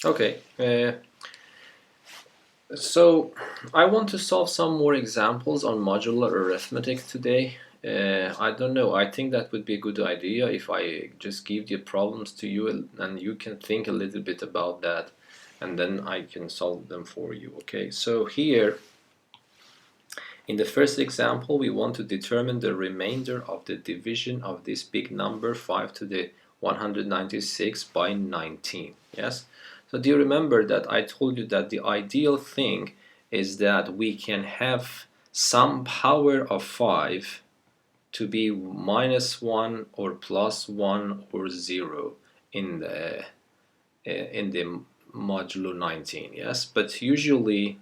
Okay, so I want to solve some more examples on modular arithmetic today. I don't know, I think that would be a good idea if I just give the problems to you and you can think a little bit about that and then I can solve them for you. Okay, so here in the first example we want to determine the remainder of the division of this big number 5 to the 196 by 19. Yes? So do you remember that I told you that the ideal thing is that we can have some power of 5 to be -1 or +1 or 0 in the modulo 19. Yes, but usually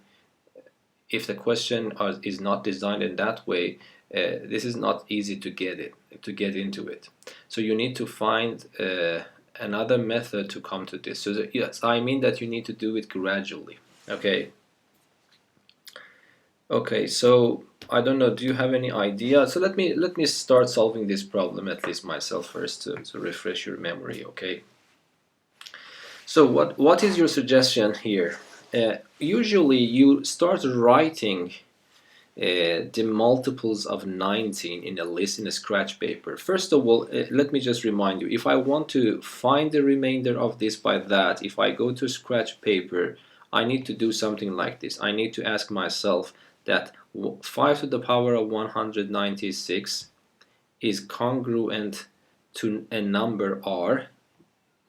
if the question is not designed in that way, this is not easy to get into it. So you need to find another method to come to this. So yes, I mean that you need to do it gradually. Okay. Okay. So I don't know. Do you have any idea? So let me start solving this problem at least myself first to refresh your memory. Okay. So what is your suggestion here? Usually you start writing the multiples of 19 in a list in a scratch paper. First of all, let me just remind you, if I want to find the remainder of this by that, if I go to scratch paper, I need to do something like this. I need to ask myself that 5 to the power of 196 is congruent to a number r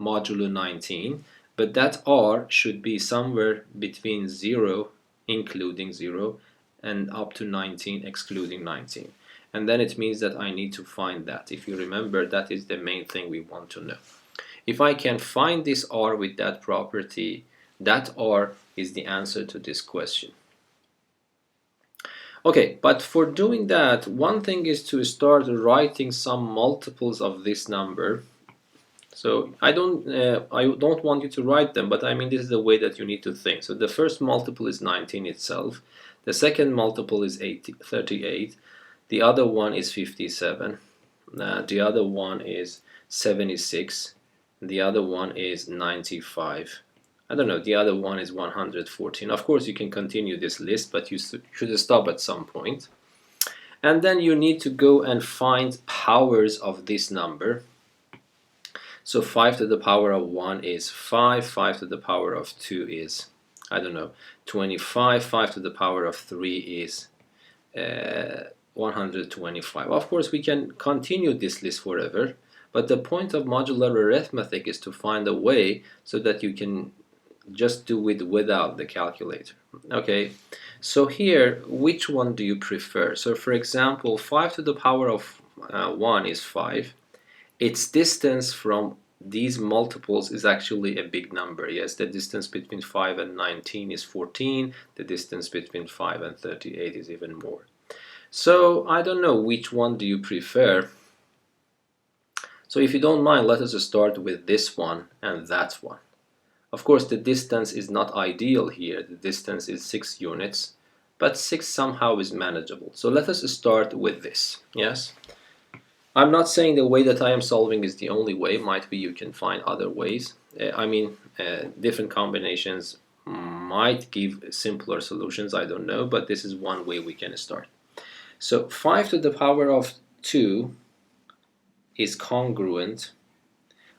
modulo 19, but that r should be somewhere between 0 including 0 and up to 19 excluding 19, and then it means that I need to find that. If you remember, that is the main thing we want to know. If I can find this r with that property, that r is the answer to this question. Okay, but for doing that, one thing is to start writing some multiples of this number. So I don't want you to write them, but I mean this is the way that you need to think. So the first multiple is 19 itself. The second multiple is 38. The other one is 57. The other one is 76. The other one is 95. I don't know, the other one is 114. Of course you can continue this list, but you should stop at some point. And then you need to go and find powers of this number. So 5 to the power of 1 is 5, 5 to the power of 2 is, I don't know, 25, 5 to the power of 3 is 125. Of course, we can continue this list forever, but the point of modular arithmetic is to find a way so that you can just do it without the calculator. Okay, so here, which one do you prefer? So for example, 5 to the power of 1 is 5. Its distance from these multiples is actually a big number. Yes, the distance between 5 and 19 is 14. The distance between 5 and 38 is even more. So I don't know, which one do you prefer? So if you don't mind, let us start with this one and that one. Of course, the distance is not ideal here. The distance is 6 units, but 6 somehow is manageable. So let us start with this. Yes. I'm not saying the way that I am solving is the only way. Might be you can find other ways. Different combinations might give simpler solutions. I don't know, but this is one way we can start. So 5 to the power of 2 is congruent.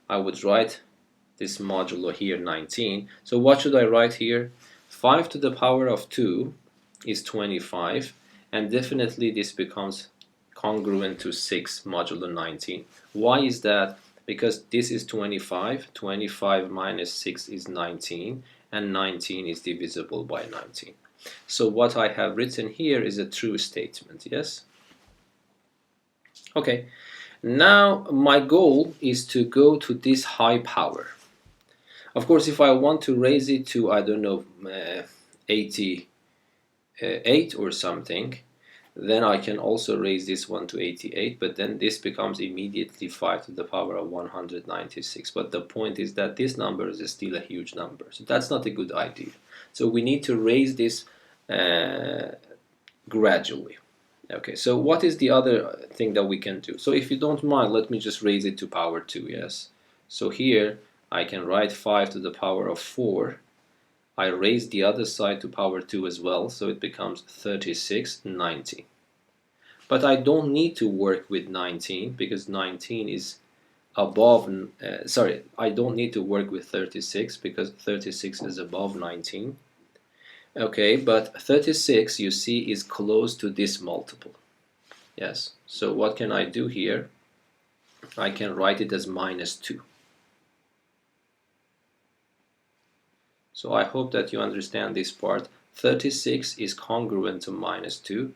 I would write this modulo here 19. So what should I write here? 5 to the power of 2 is 25, and definitely this becomes congruent to 6 modulo 19. Why is that? Because this is 25, 25 minus 6 is 19, and 19 is divisible by 19. So what I have written here is a true statement, yes? Okay, now my goal is to go to this high power. Of course, if I want to raise it to, I don't know, 88 or something, then I can also raise this one to 88, but then this becomes immediately 5 to the power of 196. But the point is that this number is still a huge number, so that's not a good idea. So we need to raise this gradually. Okay, so what is the other thing that we can do? So if you don't mind, let me just raise it to power 2, yes? So here I can write 5 to the power of 4. I raise the other side to power 2 as well, so it becomes 36 19. But I don't need to work with 19 because 19 is above, I don't need to work with 36 because 36 is above 19. Okay, but 36, you see, is close to this multiple. Yes, so what can I do here? I can write it as minus 2. So I hope that you understand this part. 36 is congruent to minus 2.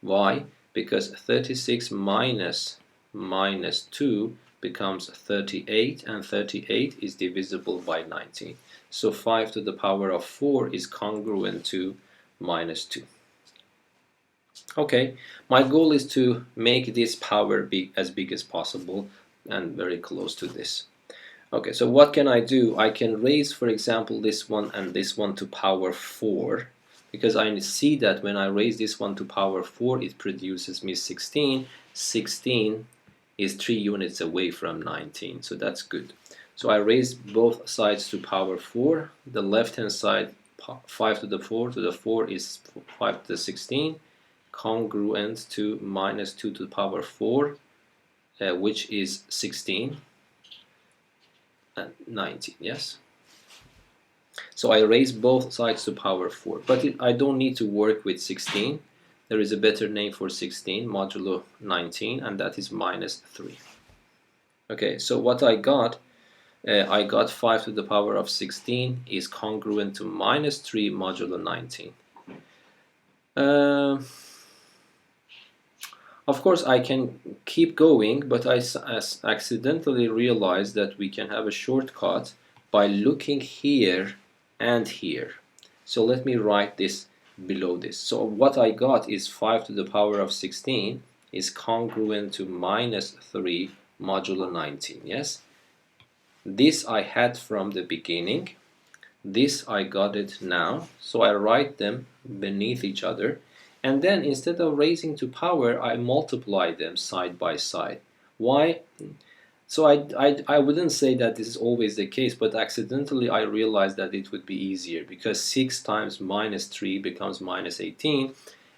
Why? Because 36 minus 2 becomes 38, and 38 is divisible by 19. So 5 to the power of 4 is congruent to minus 2. Okay, my goal is to make this power as big as possible and very close to this. Okay, so what can I do? I can raise, for example, this one and this one to power 4, because I see that when I raise this one to power 4, it produces me 16. 16 is 3 units away from 19, so that's good. So I raise both sides to power 4. The left-hand side, 5 to the 4 is 5 to the 16, congruent to minus 2 to the power 4, which is 16. And 19, yes. So I raise both sides to power 4, but I don't need to work with 16. There is a better name for 16, modulo 19, and that is minus 3. Okay, so what I got 5 to the power of 16 is congruent to minus 3 modulo 19. Of course, I can keep going, but I accidentally realized that we can have a shortcut by looking here and here. So let me write this below this. So what I got is 5 to the power of 16 is congruent to minus 3 modulo 19, yes? This I had from the beginning. This I got it now. So I write them beneath each other. And then instead of raising to power, I multiply them side by side. Why? So I wouldn't say that this is always the case, but accidentally I realized that it would be easier because 6 times minus 3 becomes minus 18,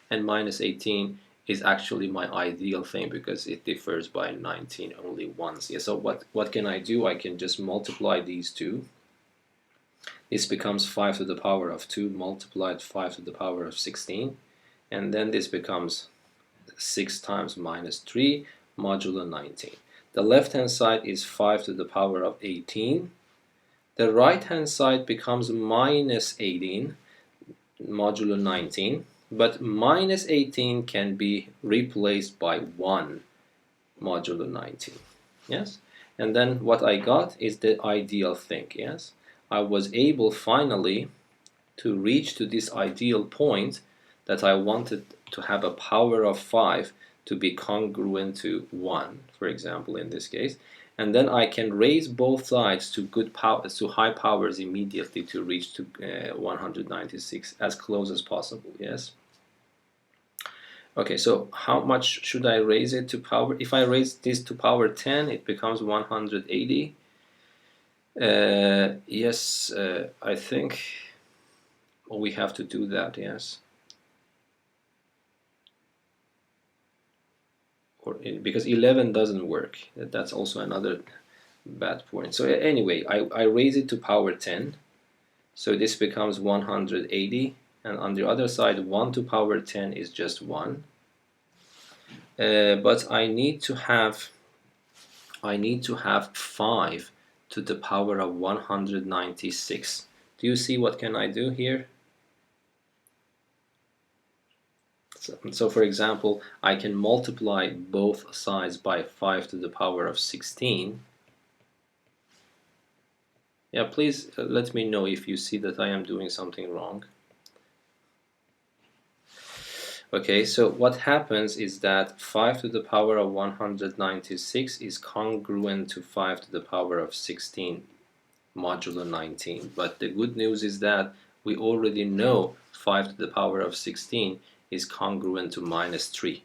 and minus 18 is actually my ideal thing because it differs by 19 only once. Yeah, so what can I do? I can just multiply these two. This becomes 5 to the power of 2 multiplied 5 to the power of 16. And then this becomes 6 times minus 3 modulo 19. The left hand side is 5 to the power of 18. The right hand side becomes minus 18 modulo 19, but minus 18 can be replaced by 1 modulo 19. Yes? And then what I got is the ideal thing. Yes? I was able finally to reach to this ideal point that I wanted to have a power of 5 to be congruent to 1, for example, in this case. And then I can raise both sides to high powers immediately to reach to 196 as close as possible, yes? Okay, so how much should I raise it to power? If I raise this to power 10, it becomes 180. Yes, I think we have to do that, yes. Because 11 doesn't work. That's also another bad point. So anyway, I raise it to power 10. So this becomes 180. And on the other side, 1 to power 10 is just 1. But I need to have 5 to the power of 196. Do you see what can I do here? So for example, I can multiply both sides by 5 to the power of 16. Yeah, please let me know if you see that I am doing something wrong. Okay, so what happens is that 5 to the power of 196 is congruent to 5 to the power of 16 modulo 19. But the good news is that we already know 5 to the power of 16 is congruent to minus 3.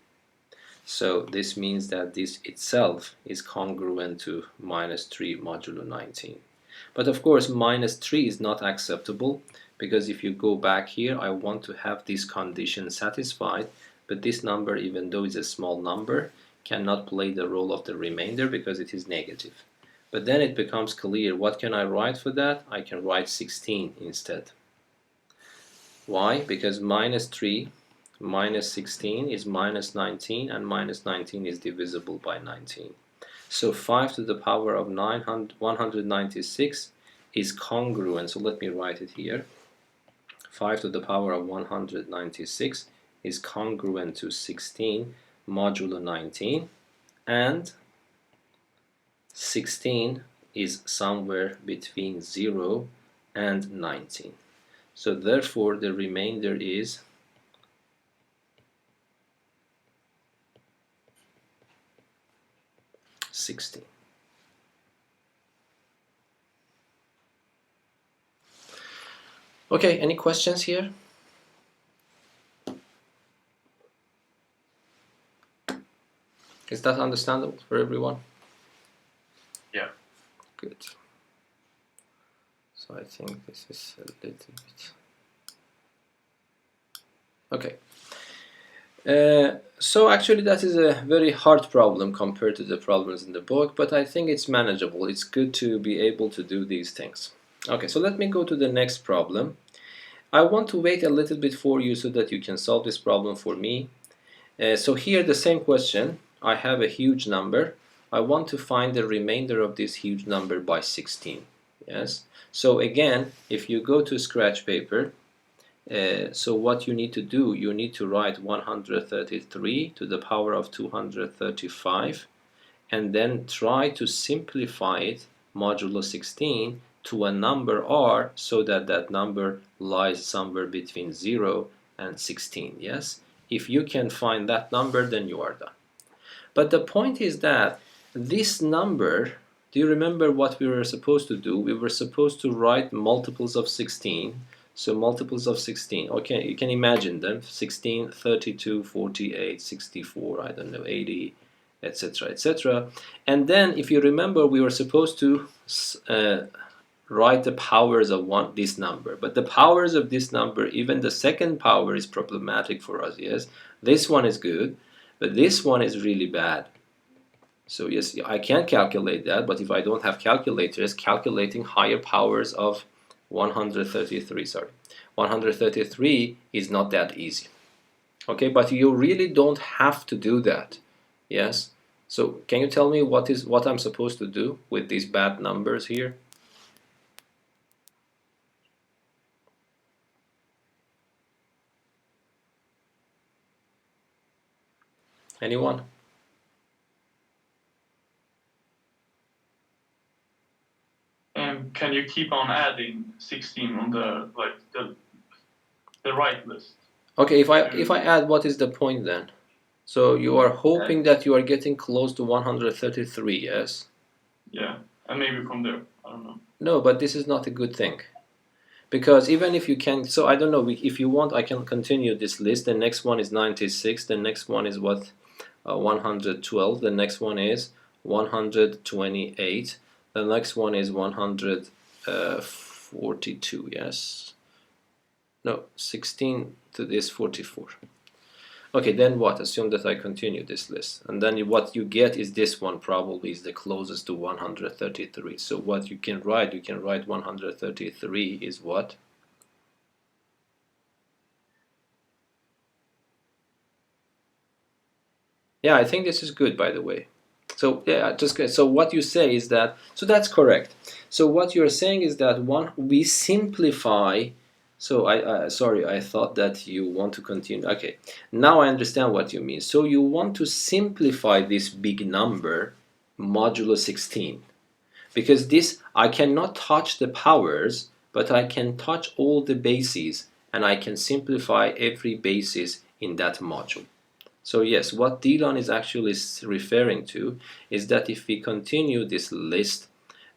So this means that this itself is congruent to minus 3 modulo 19. But of course minus 3 is not acceptable, because if you go back here, I want to have this condition satisfied, but this number, even though it's a small number, cannot play the role of the remainder because it is negative. But then it becomes clear, what can I write for that? I can write 16 instead. Why? Because minus 3 minus 16 is minus 19, and minus 19 is divisible by 19. So 5 to the power of 196 is congruent. So let me write it here. 5 to the power of 196 is congruent to 16 modulo 19, and 16 is somewhere between 0 and 19. So therefore the remainder is 16. Okay, any questions here? Is that understandable for everyone? Yeah. Good. So I think this is a little bit... Okay. So actually that is a very hard problem compared to the problems in the book, but I think it's manageable. It's good to be able to do these things. Okay, so let me go to the next problem. I want to wait a little bit for you so that you can solve this problem for me. So here the same question. I have a huge number. I want to find the remainder of this huge number by 16. Yes. So again, if you go to scratch paper, so what you need to do, you need to write 133 to the power of 235, and then try to simplify it modulo 16 to a number r, so that that number lies somewhere between 0 and 16. Yes, if you can find that number, then you are done. But the point is that this number, do you remember what we were supposed to do? We were supposed to write multiples of 16. So multiples of 16, okay, you can imagine them: 16, 32, 48, 64, I don't know, 80, etc., etc. And then if you remember, we were supposed to write the powers of this number. But the powers of this number, even the second power, is problematic for us. Yes, this one is good, but this one is really bad. So yes, I can calculate that, but if I don't have calculators, calculating higher powers of 133 is not that easy. Okay, but you really don't have to do that. Yes. So can you tell me what I'm supposed to do with these bad numbers here? Anyone? Can you keep on adding 16 on the right list? Okay, if I add, what is the point then? So you are hoping that you are getting close to 133, yes? Yeah, and maybe from there, I don't know. No, but this is not a good thing. Because even if you can, so I don't know, if you want, I can continue this list. The next one is 96, the next one is what? 112, the next one is 128, the next one is 142, yes? No, 16 to this 44. Okay, then what? Assume that I continue this list. And then what you get is this one probably is the closest to 133. So what you can write 133 is what? Yeah, I think this is good, by the way. So yeah, so what you say is that, so that's correct. So what you're saying is that we simplify. So sorry, I thought that you want to continue. Okay, now I understand what you mean. So you want to simplify this big number modulo 16, because this, I cannot touch the powers, but I can touch all the bases, and I can simplify every basis in that module. So yes, what Dylan is actually referring to is that if we continue this list,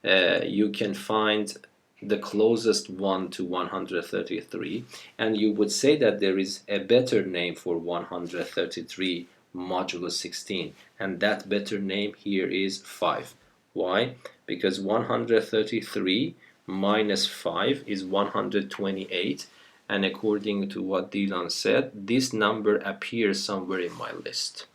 you can find the closest one to 133, and you would say that there is a better name for 133 modulo 16, and that better name here is 5. Why? Because 133 minus 5 is 128, and according to what Dylan said, this number appears somewhere in my list.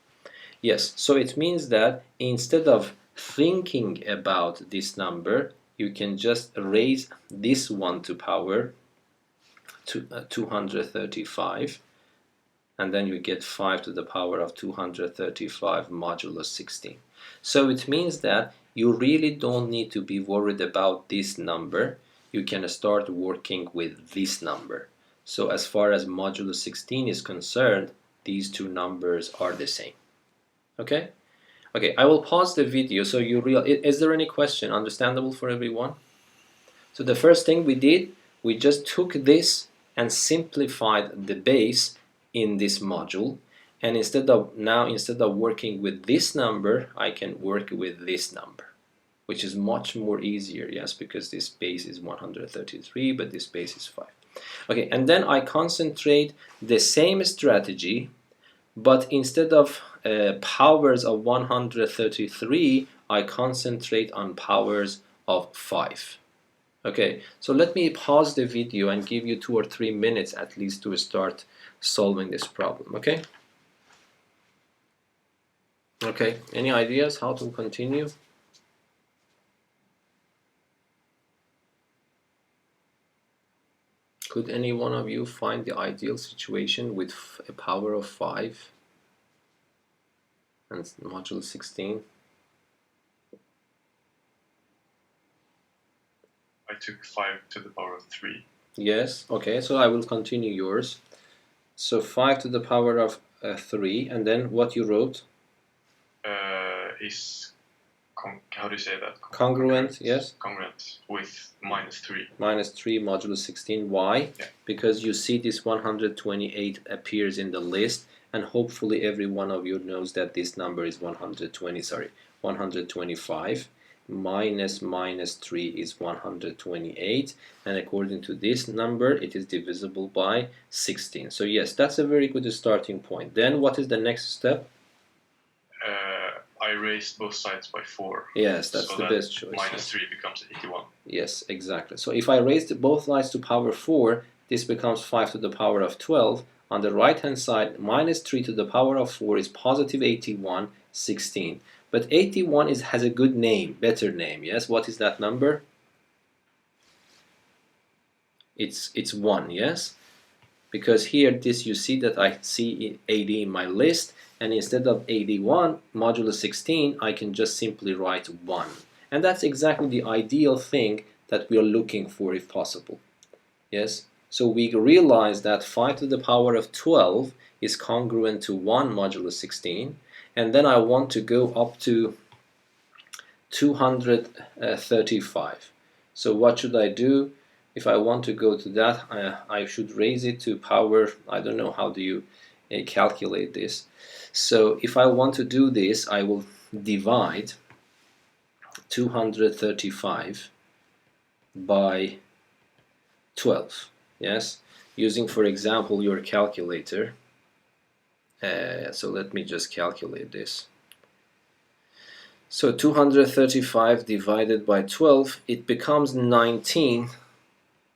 Yes, so it means that instead of thinking about this number, you can just raise this one to power 235, and then you get 5 to the power of 235 modulo 16. So it means that you really don't need to be worried about this number. You can start working with this number. So as far as modulo 16 is concerned, these two numbers are the same. Okay? Okay, I will pause the video so you is there any question understandable for everyone? So the first thing we did, we just took this and simplified the base in this module, and instead of working with this number, I can work with this number, which is much more easier, yes, because this base is 133, but this base is 5. Okay, and then I concentrate the same strategy, but instead of powers of 133, I concentrate on powers of 5. Okay, so let me pause the video and give you 2 or 3 minutes at least to start solving this problem, okay? Okay, any ideas how to continue? Could any one of you find the ideal situation with a power of 5 and module 16? I took 5 to the power of 3. Yes, okay, so I will continue yours. So 5 to the power of 3, and then what you wrote? Is, how do you say that? Congruent, yes? Congruent with minus 3. Minus 3 modulo 16. Why? Yeah. Because you see this 128 appears in the list, and hopefully every one of you knows that this number is 125. Minus 3 is 128, and according to this number it is divisible by 16. So yes, that's a very good starting point. Then what is the next step? I raised both sides by 4. Yes, that's so the best choice. Minus 3 becomes 81. Yes, exactly. So if I raised both sides to power 4, this becomes 5 to the power of 12. On the right hand side, minus 3 to the power of 4 is positive 81, 16. But 81 has a good name, better name, yes? What is that number? It's 1, yes? Because here, this you see that I see 80 in my list, and instead of 81 modulo 16, I can just simply write 1. And that's exactly the ideal thing that we are looking for if possible. Yes? So we realize that 5 to the power of 12 is congruent to 1 modulo 16, and then I want to go up to 235. So what should I do? If I want to go to that, I should raise it to power, I don't know, how do you calculate this? So if I want to do this, I will divide 235 by 12, yes? Using, for example, your calculator. So let me just calculate this. So 235 divided by 12, it becomes 19,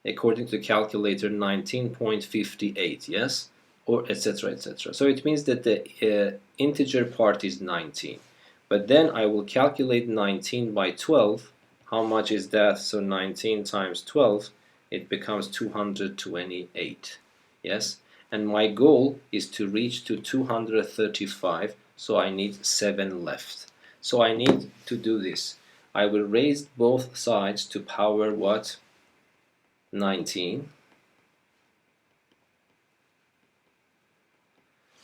according to the calculator, 19.58, yes? Or etc, etc. So it means that the integer part is 19. But then I will calculate 19 by 12. How much is that? So 19 times 12, it becomes 228, yes? And my goal is to reach to 235, so I need 7 left. So I need to do this. I will raise both sides to power what? 19.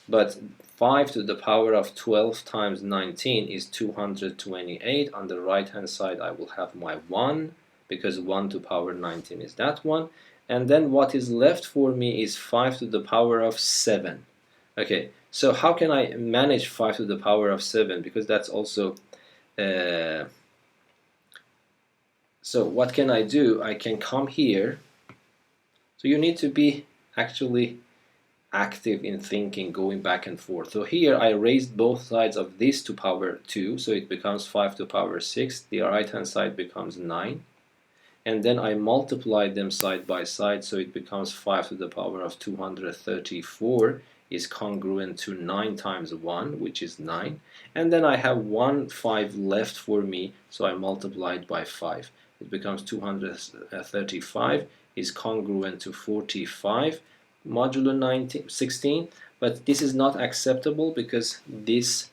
But 5 to the power of 12 times 19 is 228. On the right hand side I will have my 1, because 1 to power 19 is that one. And then what is left for me is 5 to the power of 7. Okay, so how can I manage 5 to the power of 7? Because that's also... so what can I do? I can come here. So you need to be actually active in thinking, going back and forth. So here I raised both sides of this to power 2, so it becomes 5 to power 6. The right hand side becomes 9. and then I multiply them side by side, so it becomes 5 to the power of 234 is congruent to 9 times 1, which is 9, and then I have 5 left for me, so I multiply it by 5. It becomes 235 is congruent to 45 modulo 16, but this is not acceptable because this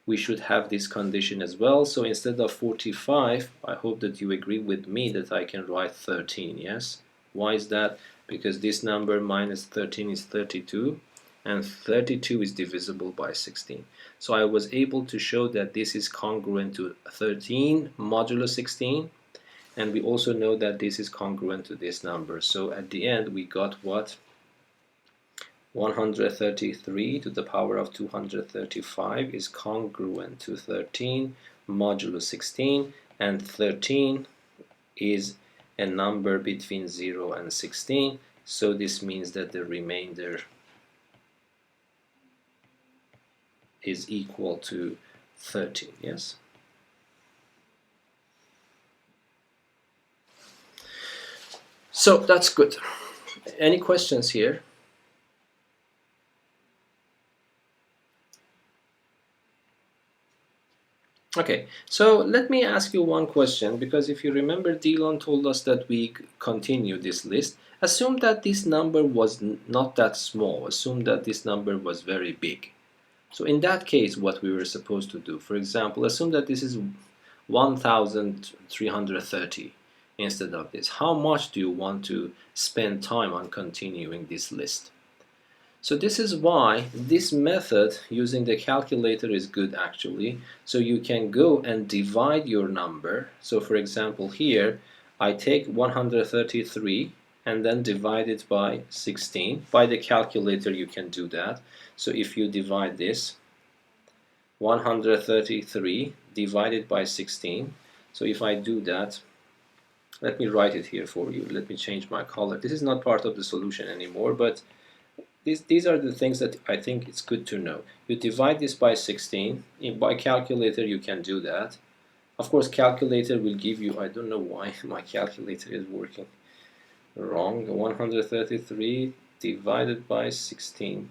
we should have this condition as well. So instead of 45, I hope that you agree with me that I can write 13, yes? Why is that? Because this number minus 13 is 32, and 32 is divisible by 16. So I was able to show that this is congruent to 13 modulo 16, and we also know that this is congruent to this number. So at the end we got what? 133 to the power of 235 is congruent to 13 modulo 16, and 13 is a number between 0 and 16, so this means that the remainder is equal to 13, yes? So that's good. Any questions here? Okay, so let me ask you one question, because if you remember, Dylan told us that we continue this list. Assume that this number was not that small. Assume that this number was very big. So in that case, what we were supposed to do, for example, assume that this is 1330 instead of this. How much do you want to spend time on continuing this list? So this is why this method using the calculator is good actually. So you can go and divide your number. So for example here, I take 133 and then divide it by 16. By the calculator you can do that. So if you divide this, 133 divided by 16. So if I do that, let me write it here for you. Let me change my color. This is not part of the solution anymore, but these are the things that I think it's good to know. You divide this by 16. By calculator you can do that. Of course, calculator will give you, I don't know why my calculator is working wrong. 133 divided by 16.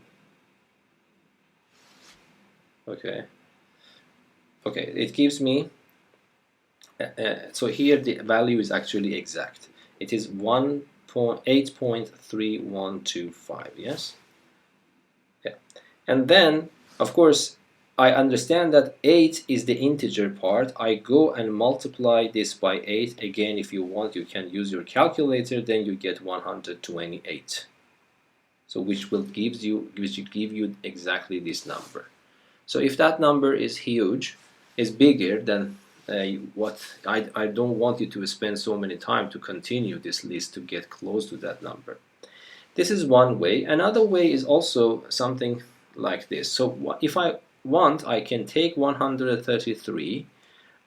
Okay, it gives me, so here the value is actually exact. It is 8.3125, yes? Yeah. And then, of course, I understand that 8 is the integer part. I go and multiply this by 8. Again, if you want, you can use your calculator, then you get 128. So which will give you exactly this number. So if that number is huge, is bigger than what I don't want you to spend so many time to continue this list to get close to that number. This is one way. Another way is also something like this. So if I want, I can take 133,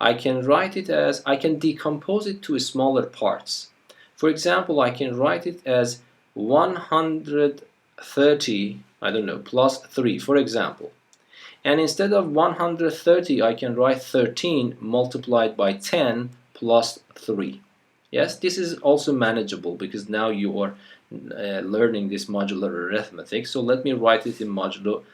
I can write it as, I can decompose it to smaller parts. For example, I can write it as 130, I don't know, plus 3, for example. And instead of 130, I can write 13 multiplied by 10 plus 3. Yes, this is also manageable because now you are learning this modular arithmetic. So let me write it in modulo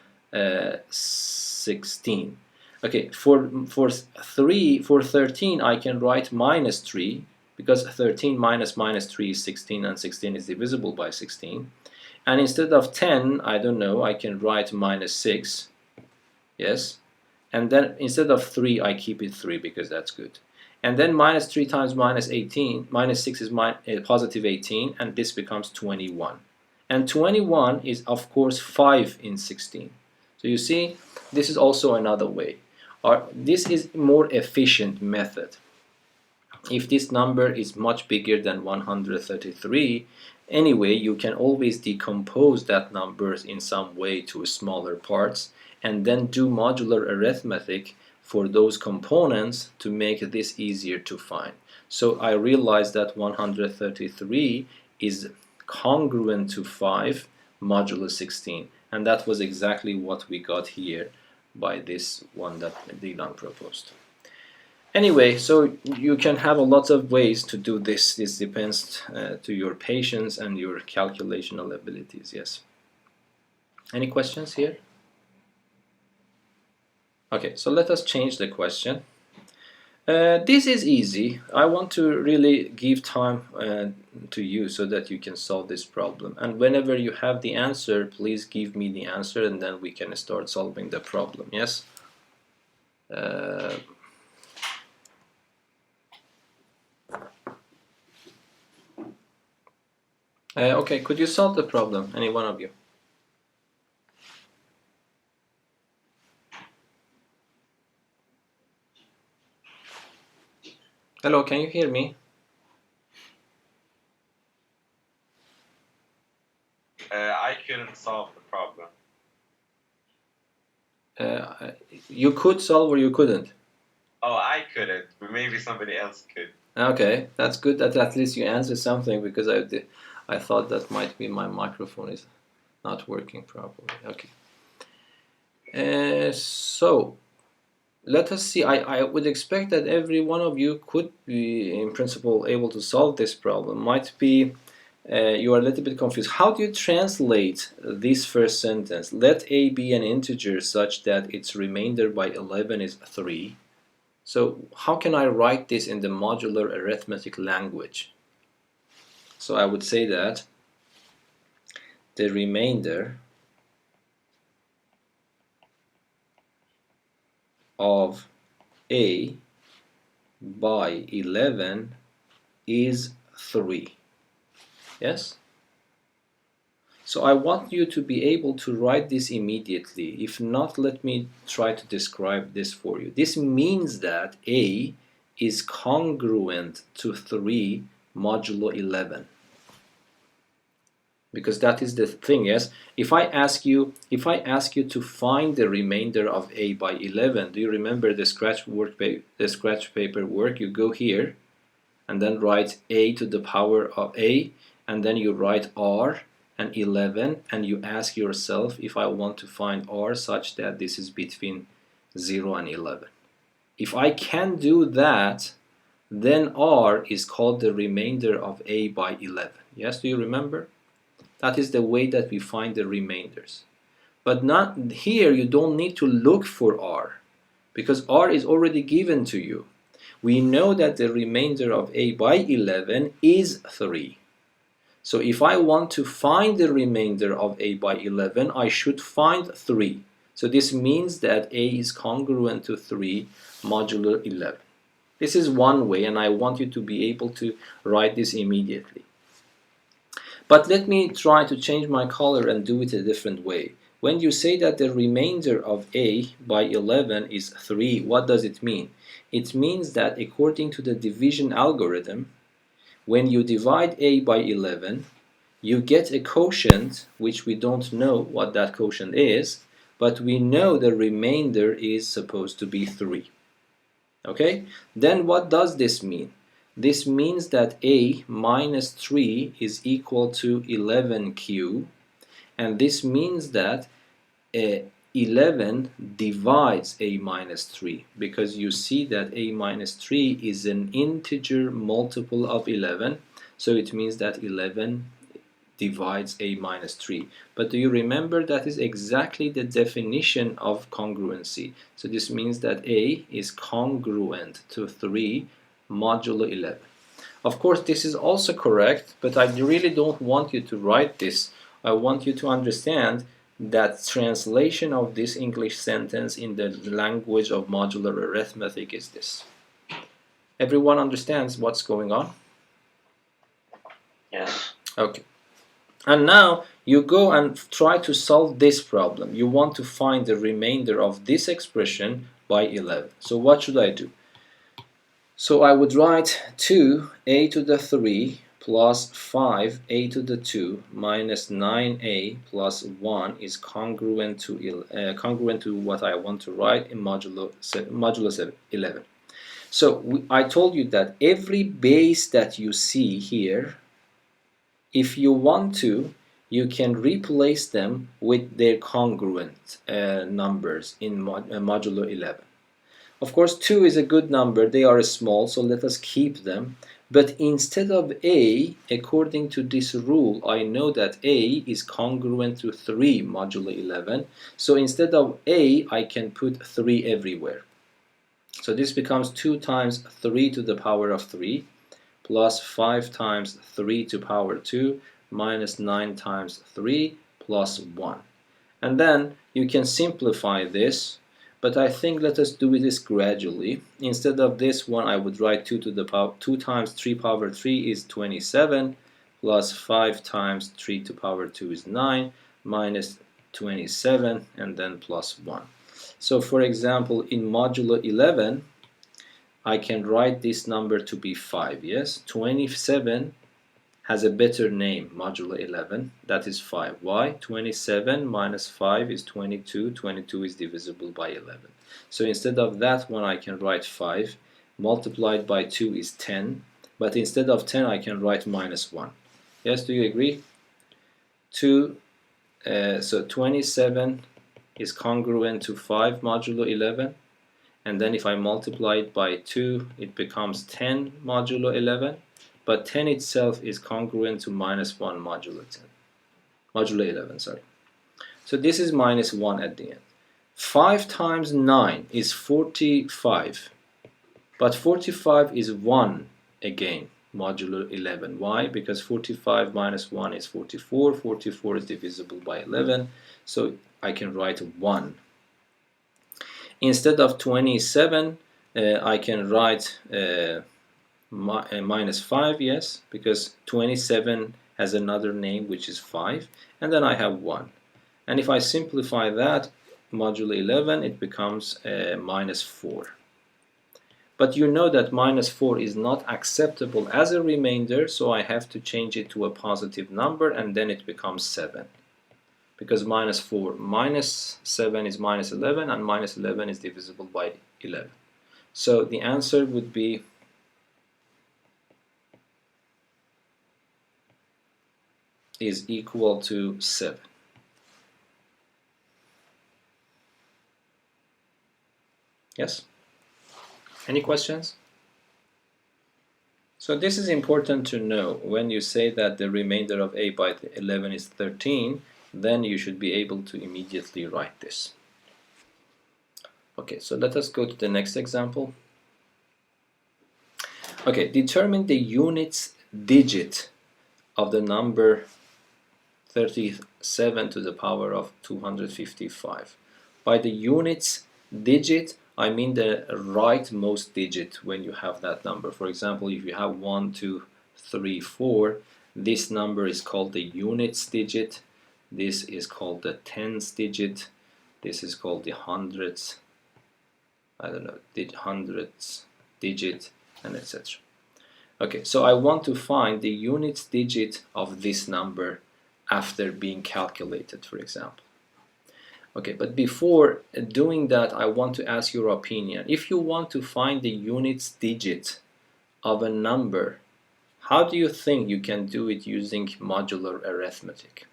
16. Okay, for 13 I can write minus 3 because 13 minus 3 is 16, and 16 is divisible by 16. And instead of 10, I don't know, I can write minus 6. Yes, and then instead of 3 I keep it 3 because that's good. And then minus 3 times minus 18, minus 6 is positive 18, and this becomes 21. And 21 is of course 5 in 16. So you see, this is also another way. This is more efficient method. If this number is much bigger than 133, anyway, you can always decompose that numbers in some way to smaller parts and then do modular arithmetic for those components to make this easier to find. So I realized that 133 is congruent to 5 modulo 16, and that was exactly what we got here by this one that Dylan proposed. Anyway, so you can have a lot of ways to do this. This depends to your patience and your calculational abilities. Yes. Any questions here? Okay, so let us change the question. This is easy. I want to really give time to you so that you can solve this problem. And whenever you have the answer, please give me the answer and then we can start solving the problem. Yes? Okay, could you solve the problem? Any one of you? Hello, can you hear me? I couldn't solve the problem. You could solve or you couldn't? Oh, I couldn't, but maybe somebody else could. Okay, that's good that at least you answered something, because I thought that might be my microphone is not working properly. Okay. So let us see. I would expect that every one of you could be, in principle, able to solve this problem. Might be you are a little bit confused. How do you translate this first sentence? Let a be an integer such that its remainder by 11 is 3. So how can I write this in the modular arithmetic language? So I would say that the remainder of a by 11 is 3. Yes? So I want you to be able to write this immediately. If not, let me try to describe this for you. This means that a is congruent to 3 modulo 11. Because that is the thing, yes? If I ask you to find the remainder of a by 11, do you remember the scratch paper work? You go here and then write a to the power of a, and then you write r and 11, and you ask yourself if I want to find r such that this is between 0 and 11. If I can do that, then r is called the remainder of a by 11. Yes, do you remember? That is the way that we find the remainders. But not here, you don't need to look for r, because r is already given to you. We know that the remainder of a by 11 is 3. So if I want to find the remainder of a by 11, I should find 3. So this means that a is congruent to 3 modulo 11. This is one way, and I want you to be able to write this immediately. But let me try to change my color and do it a different way. When you say that the remainder of a by 11 is 3, what does it mean? It means that according to the division algorithm, when you divide a by 11, you get a quotient, which we don't know what that quotient is, but we know the remainder is supposed to be 3. Okay? Then what does this mean? This means that a minus 3 is equal to 11q, and this means that 11 divides a minus 3, because you see that a minus 3 is an integer multiple of 11, so it means that 11 divides a minus 3. But do you remember that is exactly the definition of congruency? So this means that a is congruent to 3 modulo 11. Of course, this is also correct, but I really don't want you to write this. I want you to understand that translation of this English sentence in the language of modular arithmetic is this. Everyone understands what's going on? Yes. Okay. And now you go and try to solve this problem. You want to find the remainder of this expression by 11. So what should I do? So I would write 2a to the 3 plus 5a to the 2 minus 9a plus 1 is congruent to what I want to write in modulo 11. So I told you that every base that you see here, if you want to, you can replace them with their congruent numbers in modulo 11. Of course, 2 is a good number. They are small, so let us keep them. But instead of a, according to this rule, I know that a is congruent to 3 modulo 11. So instead of a, I can put 3 everywhere. So this becomes 2 times 3 to the power of 3 plus 5 times 3 to power 2 minus 9 times 3 plus 1. And then you can simplify this, but I think let us do this gradually. Instead of this one, I would write 2 to the power 2 times 3 power 3 is 27 plus 5 times 3 to power 2 is 9 minus 27 and then plus 1. So for example, in modulo 11, I can write this number to be 5, yes? 27 has a better name, modulo 11, that is 5. Why? 27 minus 5 is 22. 22 is divisible by 11. So instead of that one, I can write 5. Multiplied by 2 is 10. But instead of 10, I can write minus 1. Yes, do you agree? So 27 is congruent to 5 modulo 11. And then if I multiply it by 2, it becomes 10 modulo 11. But 10 itself is congruent to minus 1 modulo 10. Modulo 11, sorry. So this is minus 1 at the end. 5 times 9 is 45. But 45 is 1 again, modulo 11. Why? Because 45 minus 1 is 44. 44 is divisible by 11. So I can write 1. Instead of 27, I can write minus 5, yes, because 27 has another name which is 5, and then I have 1. And if I simplify that, modulo 11, it becomes minus 4. But you know that minus 4 is not acceptable as a remainder, so I have to change it to a positive number, and then it becomes 7. Because minus 4 minus 7 is minus 11, and minus 11 is divisible by 11. So the answer would be is equal to 7. Yes? Any questions? So this is important to know. When you say that the remainder of a by 11 is 13, then you should be able to immediately write this. Okay, so let us go to the next example. Okay, determine the units digit of the number 37 to the power of 255. By the units digit, I mean the rightmost digit when you have that number. For example, if you have 1, 2, 3, 4, this number is called the units digit. This is called the tens digit. This is called the hundreds, I don't know, hundreds digit, and etc. Okay, so I want to find the units digit of this number after being calculated, for example. Okay, but before doing that, I want to ask your opinion. If you want to find the units digit of a number, how do you think you can do it using modular arithmetic?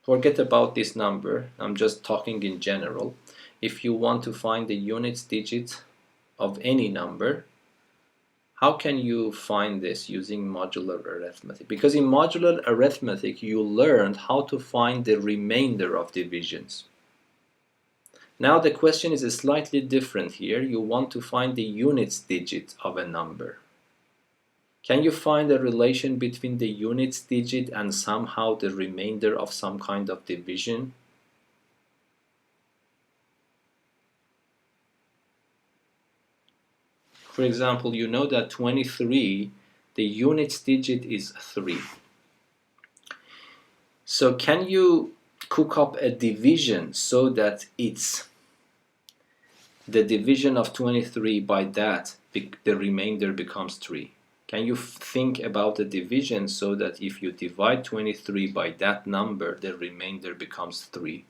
Forget about this number, I'm just talking in general. If you want to find the units digit of any number, how can you find this using modular arithmetic? Because in modular arithmetic, you learned how to find the remainder of divisions. Now the question is slightly different here. You want to find the units digit of a number. Can you find a relation between the units digit and somehow the remainder of some kind of division? For example, you know that 23, the units digit is 3. So can you cook up a division so that it's the division of 23 by that, the remainder becomes 3? Can you think about the division so that if you divide 23 by that number, the remainder becomes 3?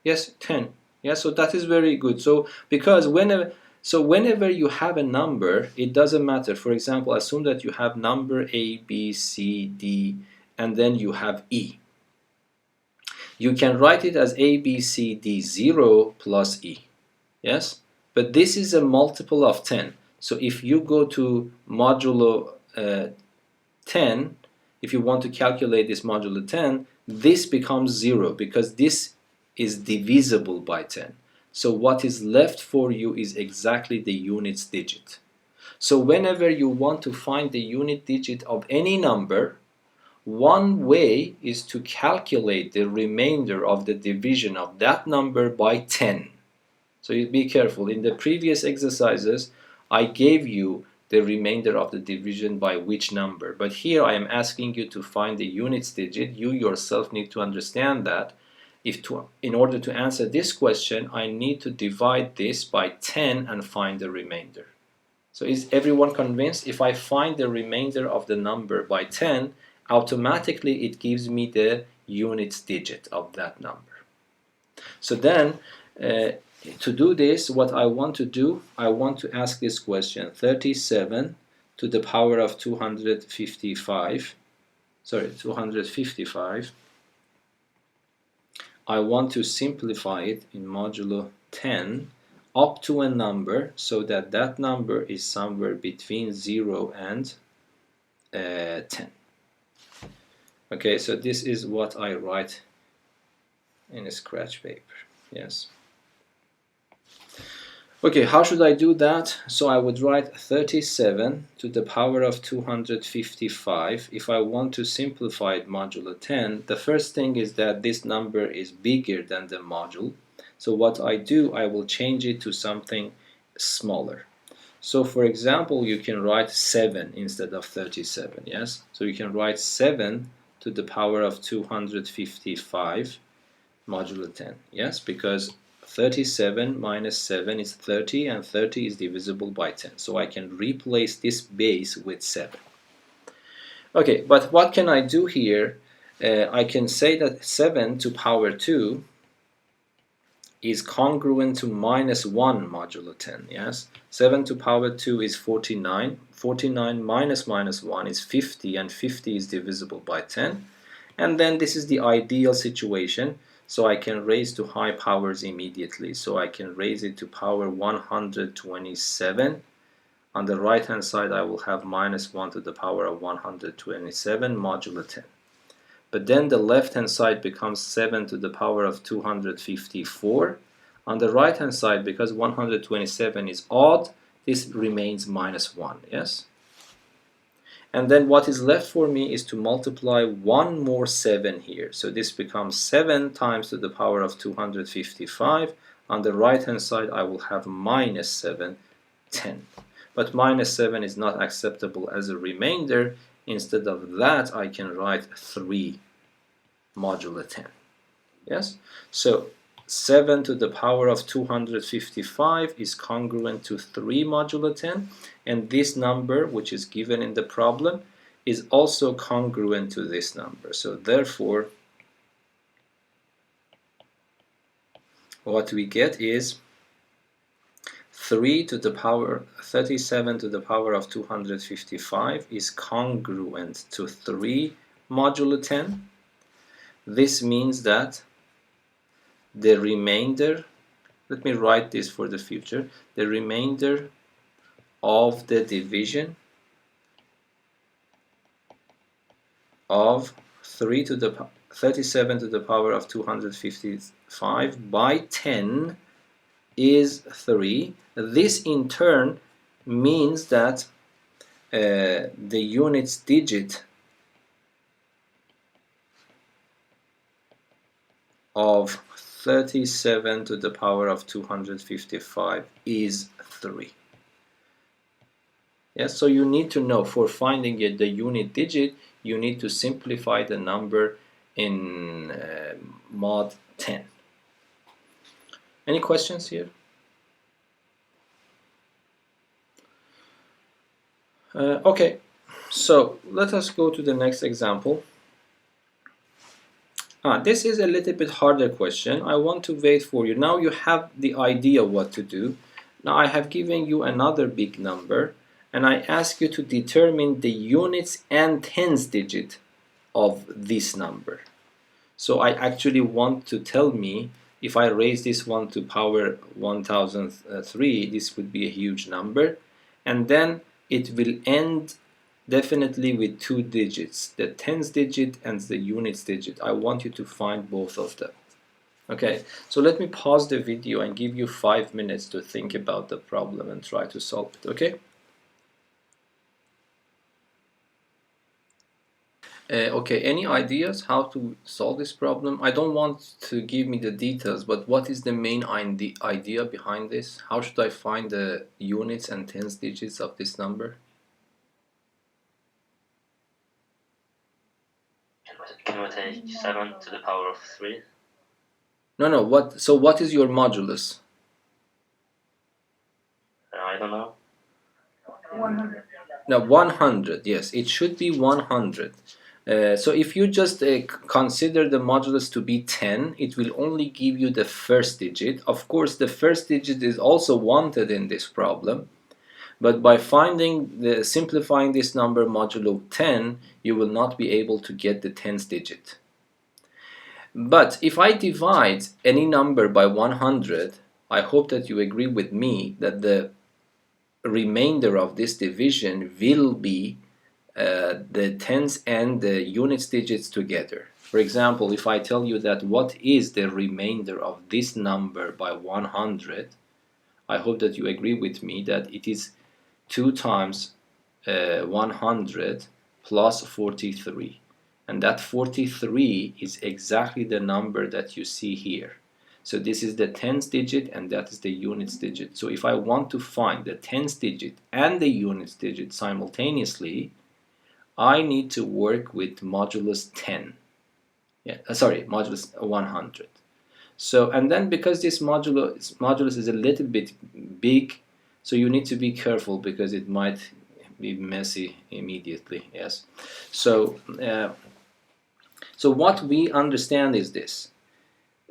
Yes, 10. Yeah, so that is very good. So because whenever, So whenever you have a number, it doesn't matter. For example, assume that you have number A, B, C, D, and then you have E. You can write it as A, B, C, D, 0 plus E. Yes? But this is a multiple of 10. So if you go to modulo 10, if you want to calculate this modulo 10, this becomes 0 because this is divisible by 10. So what is left for you is exactly the units digit. So whenever you want to find the unit digit of any number, one way is to calculate the remainder of the division of that number by 10. So you be careful. In the previous exercises, I gave you the remainder of the division by which number. But here I am asking you to find the units digit. You yourself need to understand that in order to answer this question, I need to divide this by 10 and find the remainder. So is everyone convinced? If I find the remainder of the number by 10, automatically it gives me the units digit of that number. So then, to do this, what I want to do, I want to ask this question: 37 to the power of 255, I want to simplify it in modulo 10 up to a number so that that number is somewhere between 0 and 10. Okay, so this is what I write in a scratch paper. Yes. Okay, how should I do that? So I would write 37 to the power of 255. If I want to simplify it modulo 10, the first thing is that this number is bigger than the module. So what I do, I will change it to something smaller. So for example, you can write 7 instead of 37, yes? So you can write 7 to the power of 255 modulo 10, yes? Because 37 minus 7 is 30, and 30 is divisible by 10. So I can replace this base with 7. Okay, but what can I do here? I can say that 7 to power 2 is congruent to minus 1 modulo 10, yes? 7 to power 2 is 49. 49 minus 1 is 50, and 50 is divisible by 10. And then this is the ideal situation. So I can raise to high powers immediately. So I can raise it to power 127. On the right hand side I will have minus 1 to the power of 127 modulo 10. But then the left hand side becomes 7 to the power of 254. On the right hand side, because 127 is odd, this remains minus 1, yes? And then what is left for me is to multiply one more 7 here. So this becomes 7 times to the power of 255. On the right hand side I will have minus 7, 10. But minus 7 is not acceptable as a remainder. Instead of that I can write 3 modulo 10. Yes? So 7 to the power of 255 is congruent to 3 modulo 10, and this number, which is given in the problem, is also congruent to this number. So therefore, what we get is 3 to the power 37 to the power of 255 is congruent to 3 modulo 10. This means that the remainder, let me write this for the future, the remainder of the division of 37 to the power of 255 by 10 is 3. This in turn means that the units digit of 37 to the power of 255 is 3. Yes, so you need to know, for finding the unit digit, you need to simplify the number in mod 10. Any questions here? Okay, so let us go to the next example. This is a little bit harder question. I want to wait for you. Now you have the idea what to do. Now I have given you another big number, and I ask you to determine the units and tens digit of this number. So I actually want to tell me, if I raise this one to power 1003, this would be a huge number, and then it will end definitely with two digits, the tens digit and the units digit. I want you to find both of them. Okay, so let me pause the video and give you 5 minutes to think about the problem and try to solve it, okay? Okay, any ideas how to solve this problem? I don't want to give me the details, but what is the main idea behind this? How should I find the units and tens digits of this number? Can we take 7 to the power of 3? No, so what is your modulus? I don't know. 100. Now 100, yes, it should be 100. So if you just consider the modulus to be 10, it will only give you the first digit. Of course, the first digit is also wanted in this problem, but by simplifying this number modulo 10, you will not be able to get the tens digit. But if I divide any number by 100, I hope that you agree with me that the remainder of this division will be the tens and the units digits together. For example, if I tell you that what is the remainder of this number by 100, I hope that you agree with me that it is 2 times 100 plus 43. And that 43 is exactly the number that you see here. So this is the tens digit and that is the units digit. So if I want to find the tens digit and the units digit simultaneously, I need to work with modulus 10. Modulus 100. So, and then because this modulus is a little bit big, so you need to be careful because it might be messy immediately. Yes. So, so what we understand is this.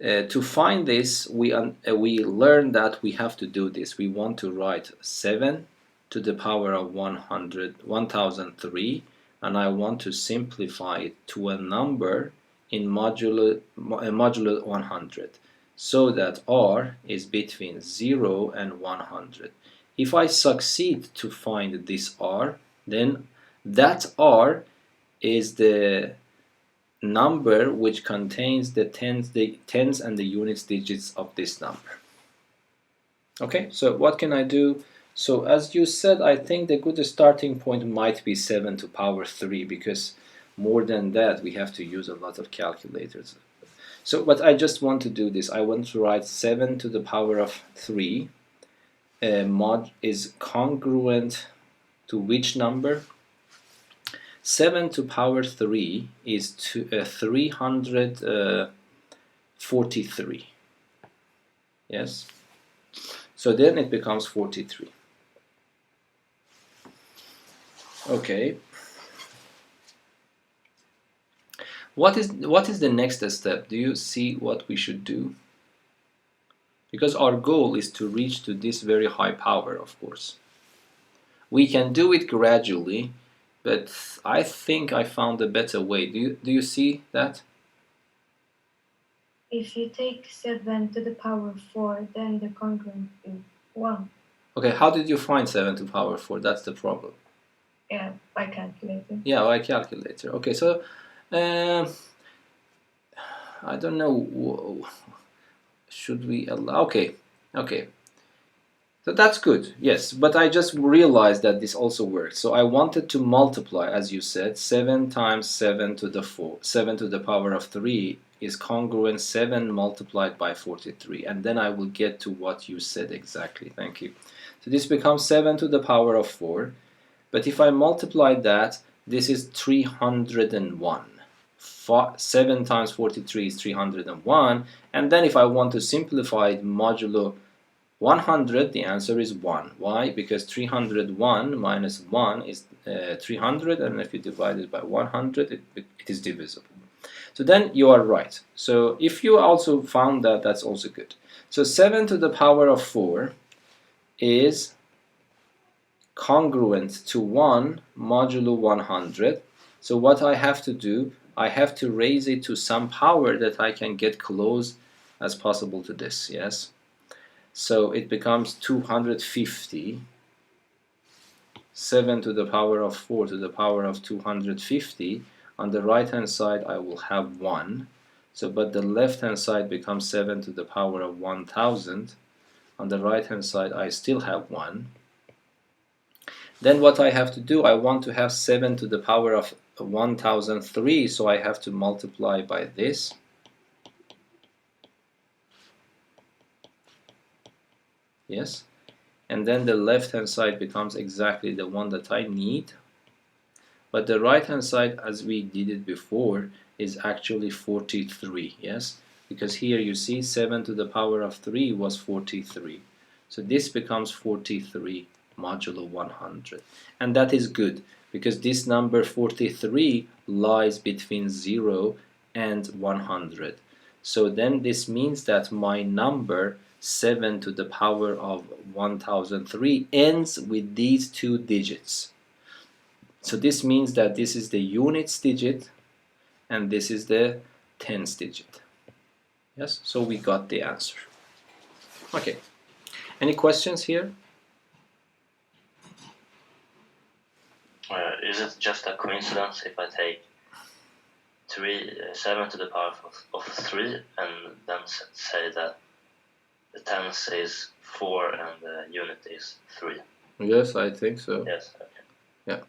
To find this, we learn that we have to do this. We want to write 7 to the power of 1003, and I want to simplify it to a number in modulo 100, so that r is between 0 and 100. If I succeed to find this r, then that r is the number which contains the tens and the units digits of this number. Okay, so what can I do? So as you said, I think the good starting point might be 7 to power 3, because more than that we have to use a lot of calculators. So, but I just want to do this. I want to write 7 to the power of 3. Mod is congruent to which number? 7 to power 3 is 343. Yes. So then it becomes 43. Okay. What is the next step? Do you see what we should do? Because our goal is to reach to this very high power, of course. We can do it gradually, but I think I found a better way. Do you see that? If you take 7 to the power of 4, then the congruent is 1. Okay, how did you find 7 to the power 4? That's the problem. Yeah, by calculator. Yeah, by calculator. Okay, so I don't know. Should we allow? Okay. So that's good, yes, but I just realized that this also works. So I wanted to multiply, as you said, 7 times 7 to the 4. 7 to the power of 3 is congruent 7 multiplied by 43, and then I will get to what you said exactly. Thank you. So this becomes 7 to the power of 4, but if I multiply that, this is 301. 7 times 43 is 301, and then if I want to simplify it modulo 100, the answer is 1. Why? Because 301 minus 1 is 300, and if you divide it by 100, it is divisible. So then you are right. So if you also found that, that's also good. So 7 to the power of 4 is congruent to 1 modulo 100. So what I have to do, I have to raise it to some power that I can get close as possible to this, yes? So it becomes 250, 7 to the power of 4 to the power of 250. On the right hand side I will have 1. So but the left hand side becomes 7 to the power of 1000. On the right hand side I still have 1. Then what I have to do, I want to have 7 to the power of 1003, so I have to multiply by this. Yes, and then the left hand side becomes exactly the one that I need. But the right hand side, as we did it before, is actually 43, yes? Because here you see 7 to the power of 3 was 43. So this becomes 43 modulo 100. And that is good, because this number 43 lies between 0 and 100. So then this means that my number 7 to the power of 1003 ends with these two digits. So this means that this is the units digit and this is the tens digit. Yes, so we got the answer. Okay, any questions here? Is it just a coincidence if I take 7 to the power of 3 and then say that the tens is 4 and the unit is 3? Yes, I think so. Yes, okay. Yeah.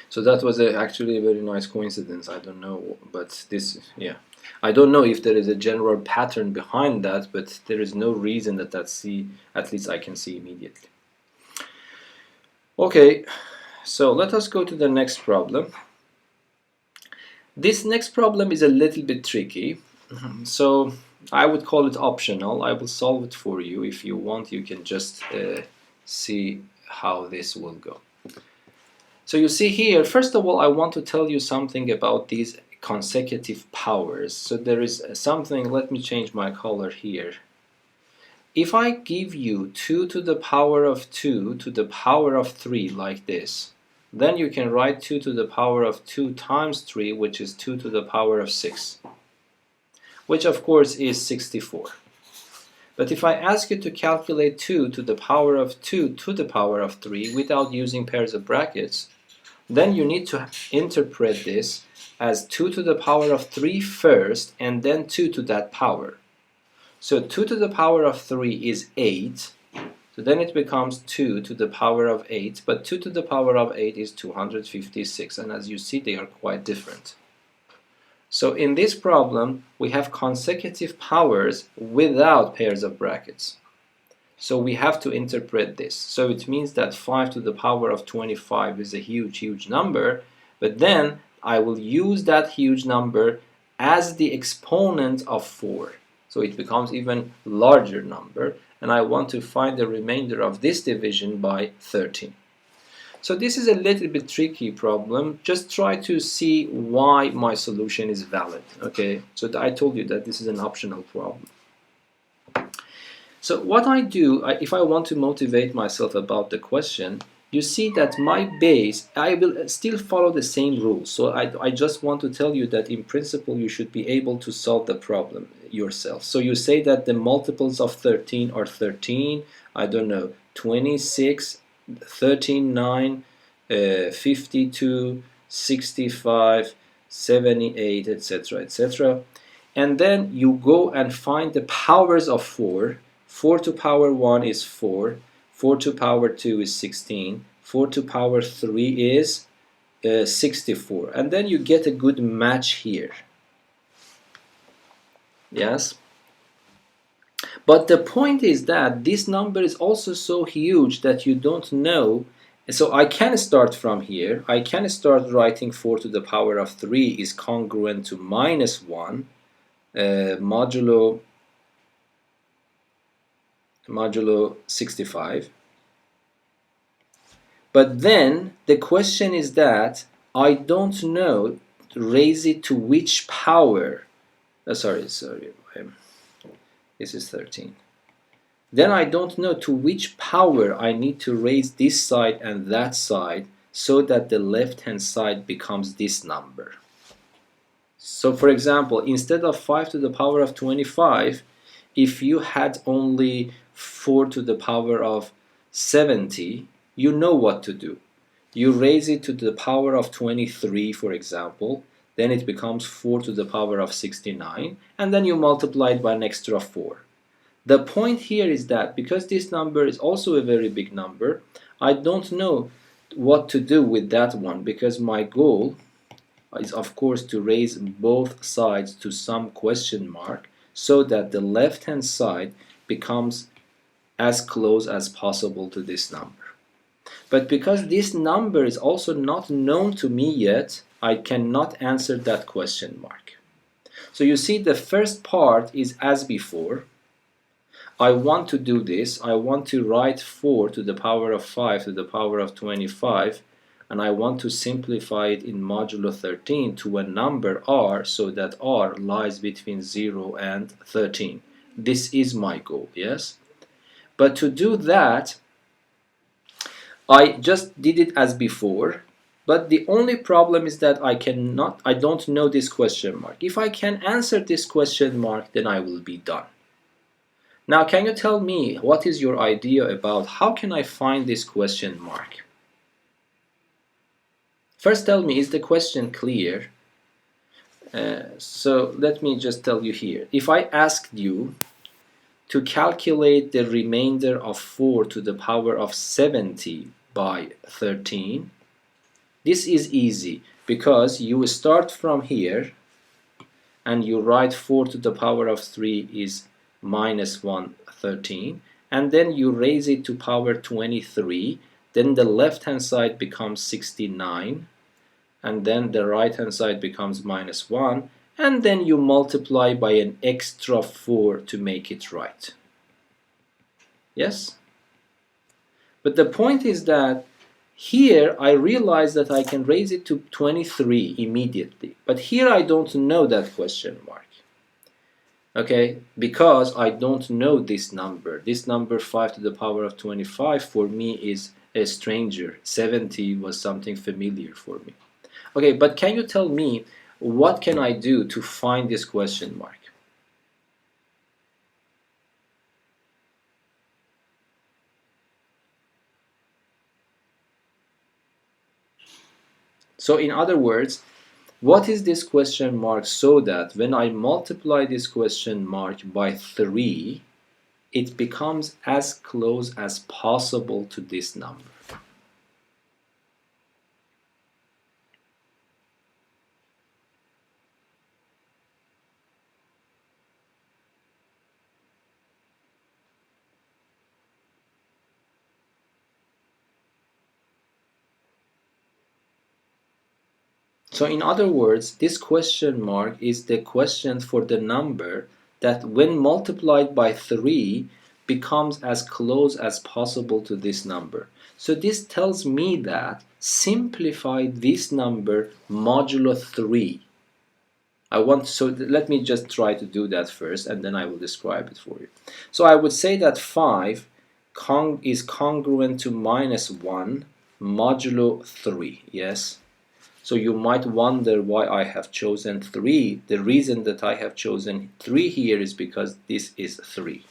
So that was actually a very nice coincidence. I don't know, but this, yeah. I don't know if there is a general pattern behind that, but there is no reason that at least I can see immediately. Okay, so let us go to the next problem. This next problem is a little bit tricky, so I would call it optional. I will solve it for you. If you want, you can just see how this will go. So you see here, first of all, I want to tell you something about these consecutive powers. So there is something, let me change my color here. If I give you 2 to the power of 2 to the power of 3 like this, then you can write 2 to the power of 2 times 3, which is 2 to the power of 6, which of course is 64. But if I ask you to calculate 2 to the power of 2 to the power of 3 without using pairs of brackets, then you need to interpret this as 2 to the power of 3 first and then 2 to that power. So 2 to the power of 3 is 8, so then it becomes 2 to the power of 8, but 2 to the power of 8 is 256, and as you see they are quite different. So in this problem we have consecutive powers without pairs of brackets. So we have to interpret this. So it means that 5 to the power of 25 is a huge number, but then I will use that huge number as the exponent of 4. So it becomes even larger number, and I want to find the remainder of this division by 13. So this is a little bit tricky problem. Just try to see why my solution is valid. Okay, so I told you that this is an optional problem. So what I do, if I want to motivate myself about the question, you see that my base, I will still follow the same rules. So I just want to tell you that in principle you should be able to solve the problem yourself. So you say that the multiples of 13 are 13, I don't know, 26, 13, 9, 52, 65, 78, etc., etc. And then you go and find the powers of 4. 4 to power 1 is 4, 4 to power 2 is 16, 4 to power 3 is 64, and then you get a good match here. Yes? But the point is that this number is also so huge that you don't know. So I can start from here. I can start writing 4 to the power of 3 is congruent to minus 1 modulo 65. But then the question is that I don't know, raise it to which power. Sorry, this is 13. then I don't know to which power I need to raise this side and that side so that the left-hand side becomes this number. So for example, instead of 5 to the power of 25, if you had only 4 to the power of 70, you know what to do. You raise it to the power of 23, for example, then it becomes 4 to the power of 69, and then you multiply it by an extra 4. The point here is that because this number is also a very big number, I don't know what to do with that one, because my goal is of course to raise both sides to some question mark so that the left hand side becomes as close as possible to this number. But because this number is also not known to me yet, I cannot answer that question mark. So you see, the first part is as before. I want to do this. I want to write 4 to the power of 5 to the power of 25, and I want to simplify it in modulo 13 to a number r so that r lies between 0 and 13. This is my goal, yes? But to do that, I just did it as before, but the only problem is that I don't know this question mark. If I can answer this question mark, then I will be done. Now, can you tell me what is your idea about how can I find this question mark? First tell me, is the question clear? So let me just tell you here. If I asked you to calculate the remainder of 4 to the power of 70 by 13, this is easy because you start from here and you write 4 to the power of 3 is minus 113, and then you raise it to power 23, then the left hand side becomes 69, and then the right hand side becomes minus 1, and then you multiply by an extra 4 to make it right. Yes? But the point is that here I realize that I can raise it to 23 immediately, but here I don't know that question mark. Okay, because I don't know this number. This number 5 to the power of 25 for me is a stranger. 70 was something familiar for me. Okay, but can you tell me what can I do to find this question mark? So in other words, what is this question mark so that when I multiply this question mark by 3, it becomes as close as possible to this number? So in other words, this question mark is the question for the number that when multiplied by 3 becomes as close as possible to this number. So this tells me that simplify this number modulo 3. Let me just try to do that first and then I will describe it for you. So I would say that 5 is congruent to minus 1 modulo 3, yes? So you might wonder why I have chosen 3. The reason that I have chosen 3 here is because this is 3.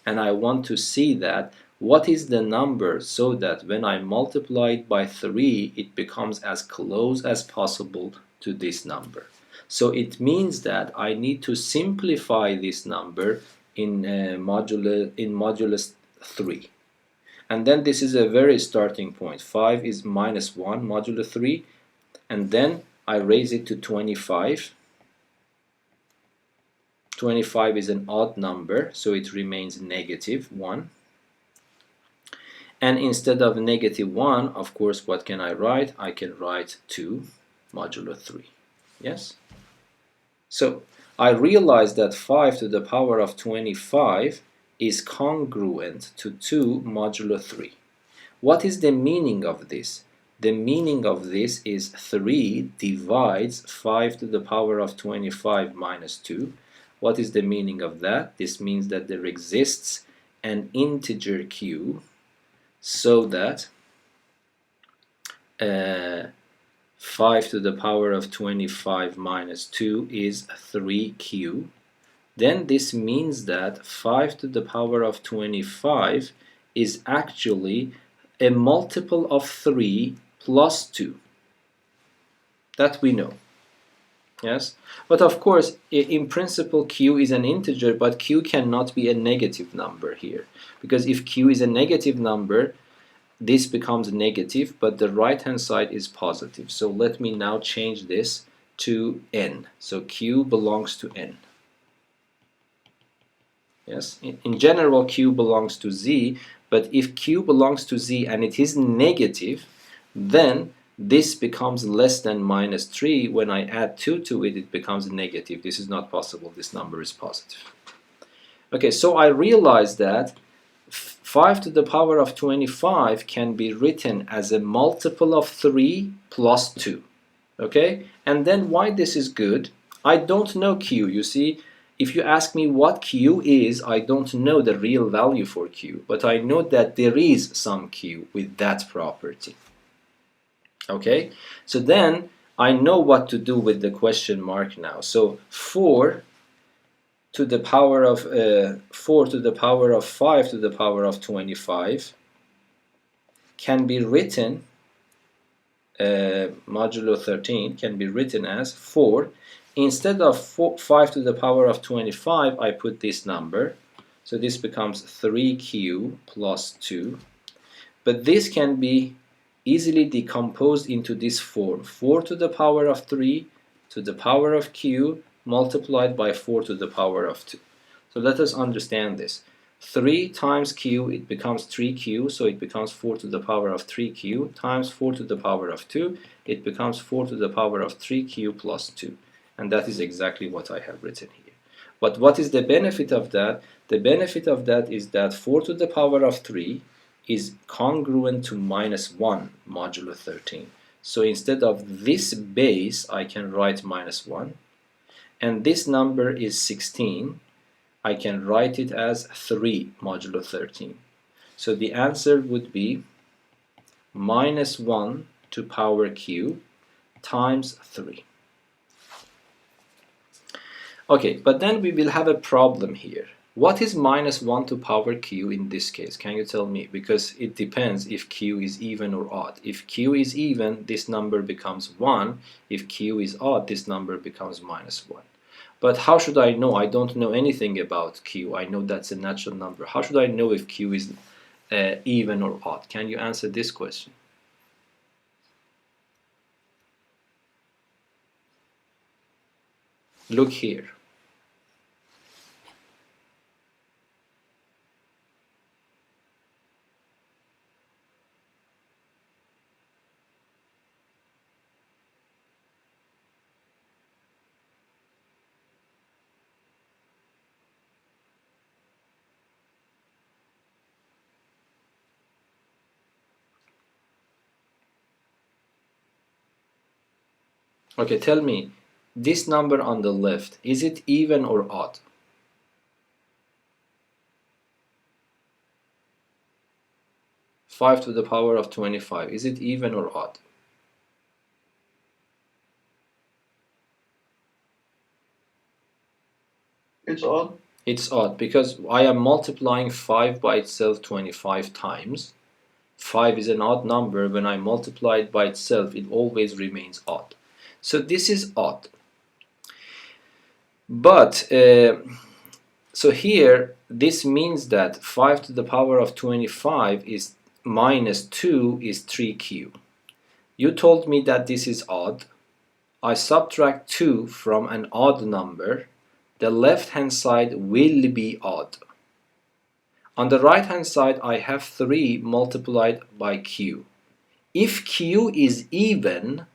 And I want to see that what is the number so that when I multiply it by 3, it becomes as close as possible to this number. So it means that I need to simplify this number in modulus 3. And then this is a very starting point. 5 is minus 1 modulo 3. And then I raise it to 25. 25 is an odd number, so it remains negative 1. And instead of negative 1, of course, what can I write? I can write 2 modulo 3. Yes? So I realize that 5 to the power of 25 is congruent to 2 modulo 3. What is the meaning of this? The meaning of this is 3 divides 5 to the power of 25 minus 2. What is the meaning of that? This means that there exists an integer q so that 5 to the power of 25 minus 2 is 3q, then this means that 5 to the power of 25 is actually a multiple of 3 plus 2. That we know. Yes? But of course, in principle, q is an integer, but q cannot be a negative number here. Because if q is a negative number, this becomes negative, but the right-hand side is positive. So let me now change this to n. So q belongs to n. Yes, in general, q belongs to z, but if q belongs to z and it is negative, then this becomes less than minus 3. When I add 2 to it, it becomes negative. This is not possible. This number is positive. Okay, so I realized that 5 to the power of 25 can be written as a multiple of 3 plus 2. Okay, and then why this is good? I don't know q. You see, if you ask me what q is, I don't know the real value for q, but I know that there is some q with that property. Okay, so then I know what to do with the question mark now. So 4 to the power of 4 to the power of 5 to the power of 25 can be written modulo 13 can be written as 4. Instead of 5 to the power of 25, I put this number. So this becomes 3q plus 2. But this can be easily decomposed into this form. 4 to the power of 3 to the power of q multiplied by 4 to the power of 2. So let us understand this. 3 times q, it becomes 3q, so it becomes 4 to the power of 3q, times 4 to the power of 2, it becomes 4 to the power of 3q plus 2. And that is exactly what I have written here. But what is the benefit of that? The benefit of that is that 4 to the power of 3 is congruent to minus 1 modulo 13. So instead of this base, I can write minus 1. And this number is 16. I can write it as 3 modulo 13. So the answer would be minus 1 to power q times 3. Okay, but then we will have a problem here. What is minus 1 to power q in this case? Can you tell me? Because it depends if q is even or odd. If q is even, this number becomes 1. If q is odd, this number becomes minus 1. But how should I know? I don't know anything about q. I know that's a natural number. How should I know if q is even or odd? Can you answer this question? Look here. Okay, tell me, this number on the left, is it even or odd? Five to the power of 25, is it even or odd? It's odd. It's odd because I am multiplying 5 by itself 25 times. 5 is an odd number. When I multiply it by itself, it always remains odd. So this is odd. But, so here, this means that 5 to the power of 25 is minus 2 is 3q. You told me that this is odd. I subtract 2 from an odd number. The left-hand side will be odd. On the right-hand side, I have 3 multiplied by q. If q is even,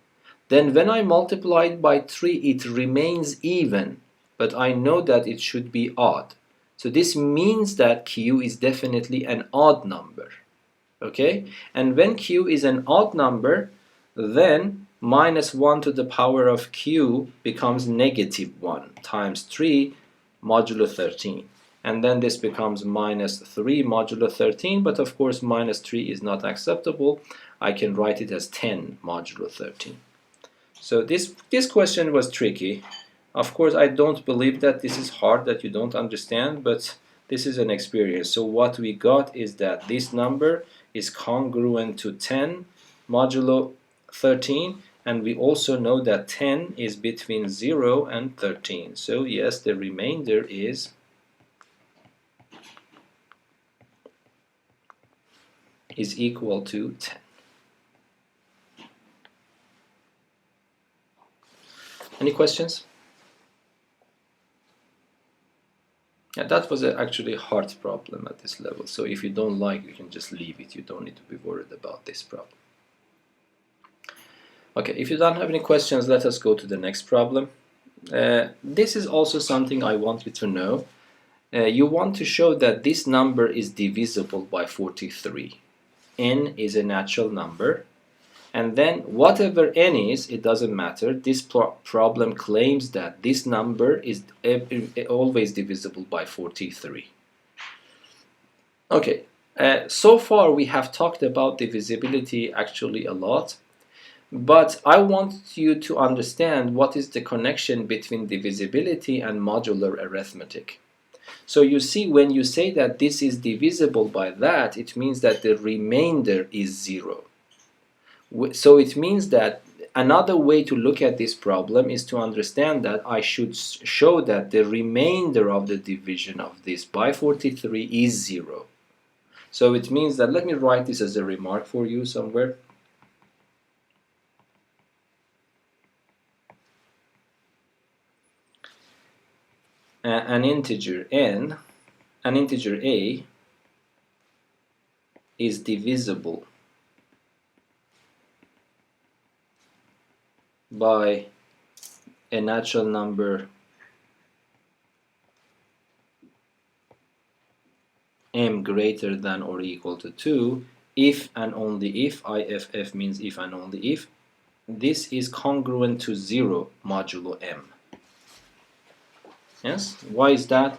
then when I multiply it by 3, it remains even, but I know that it should be odd. So this means that q is definitely an odd number. Okay? And when q is an odd number, then minus 1 to the power of q becomes negative 1 times 3 modulo 13. and then this becomes minus 3 modulo 13, but of course minus 3 is not acceptable. I can write it as 10 modulo 13. So this question was tricky. Of course, I don't believe that this is hard, that you don't understand, but this is an experience. So what we got is that this number is congruent to 10 modulo 13, and we also know that 10 is between 0 and 13. So yes, the remainder is equal to 10. Any questions? Yeah, that was actually a hard problem at this level. So if you don't like, you can just leave it. You don't need to be worried about this problem. Okay, if you don't have any questions, let us go to the next problem. This is also something I want you to know. You want to show that this number is divisible by 43. N is a natural number. And then whatever n is, it doesn't matter. This problem claims that this number is always divisible by 43. Okay, so far we have talked about divisibility actually a lot. But I want you to understand what is the connection between divisibility and modular arithmetic. So you see, when you say that this is divisible by that, it means that the remainder is 0. So it means that another way to look at this problem is to understand that I should show that the remainder of the division of this by 43 is 0. So it means that, let me write this as a remark for you somewhere. An integer n, an integer a, is divisible by a natural number m greater than or equal to 2 if and only if, IFF means if and only if, this is congruent to 0 modulo m. Yes, why is that?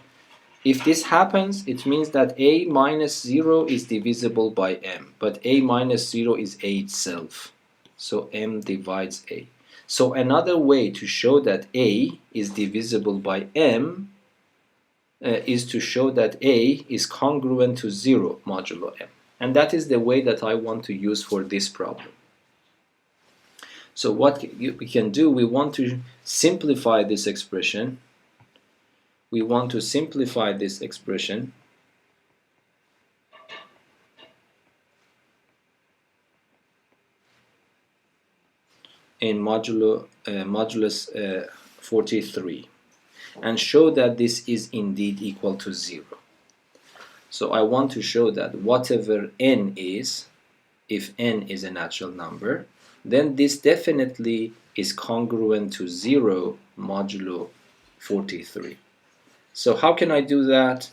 If this happens, it means that a minus 0 is divisible by m, but a minus 0 is a itself, so m divides a. So another way to show that a is divisible by m is to show that a is congruent to 0 modulo m. And that is the way that I want to use for this problem. So what we can do, we want to simplify this expression. We want to simplify this expression in modulus 43 and show that this is indeed equal to 0. So I want to show that whatever n is, if n is a natural number, then this definitely is congruent to 0 modulo 43. So how can I do that?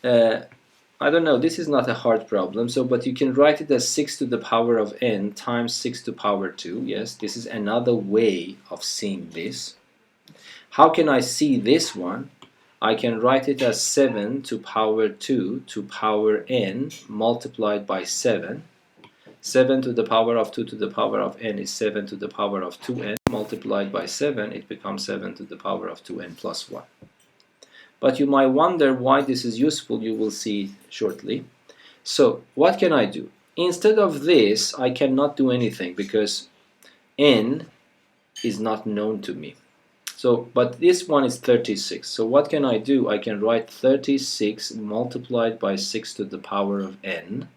I don't know, this is not a hard problem, but you can write it as 6 to the power of n times 6 to the power 2. Yes, this is another way of seeing this. How can I see this one? I can write it as 7 to power 2 to power n multiplied by 7. 7 to the power of 2 to the power of n is 7 to the power of 2n multiplied by 7. It becomes 7 to the power of 2n plus 1. But you might wonder why this is useful. You will see shortly. So what can I do? Instead of this, I cannot do anything because n is not known to me. So, but this one is 36. So what can I do? I can write 36 multiplied by 6 to the power of n.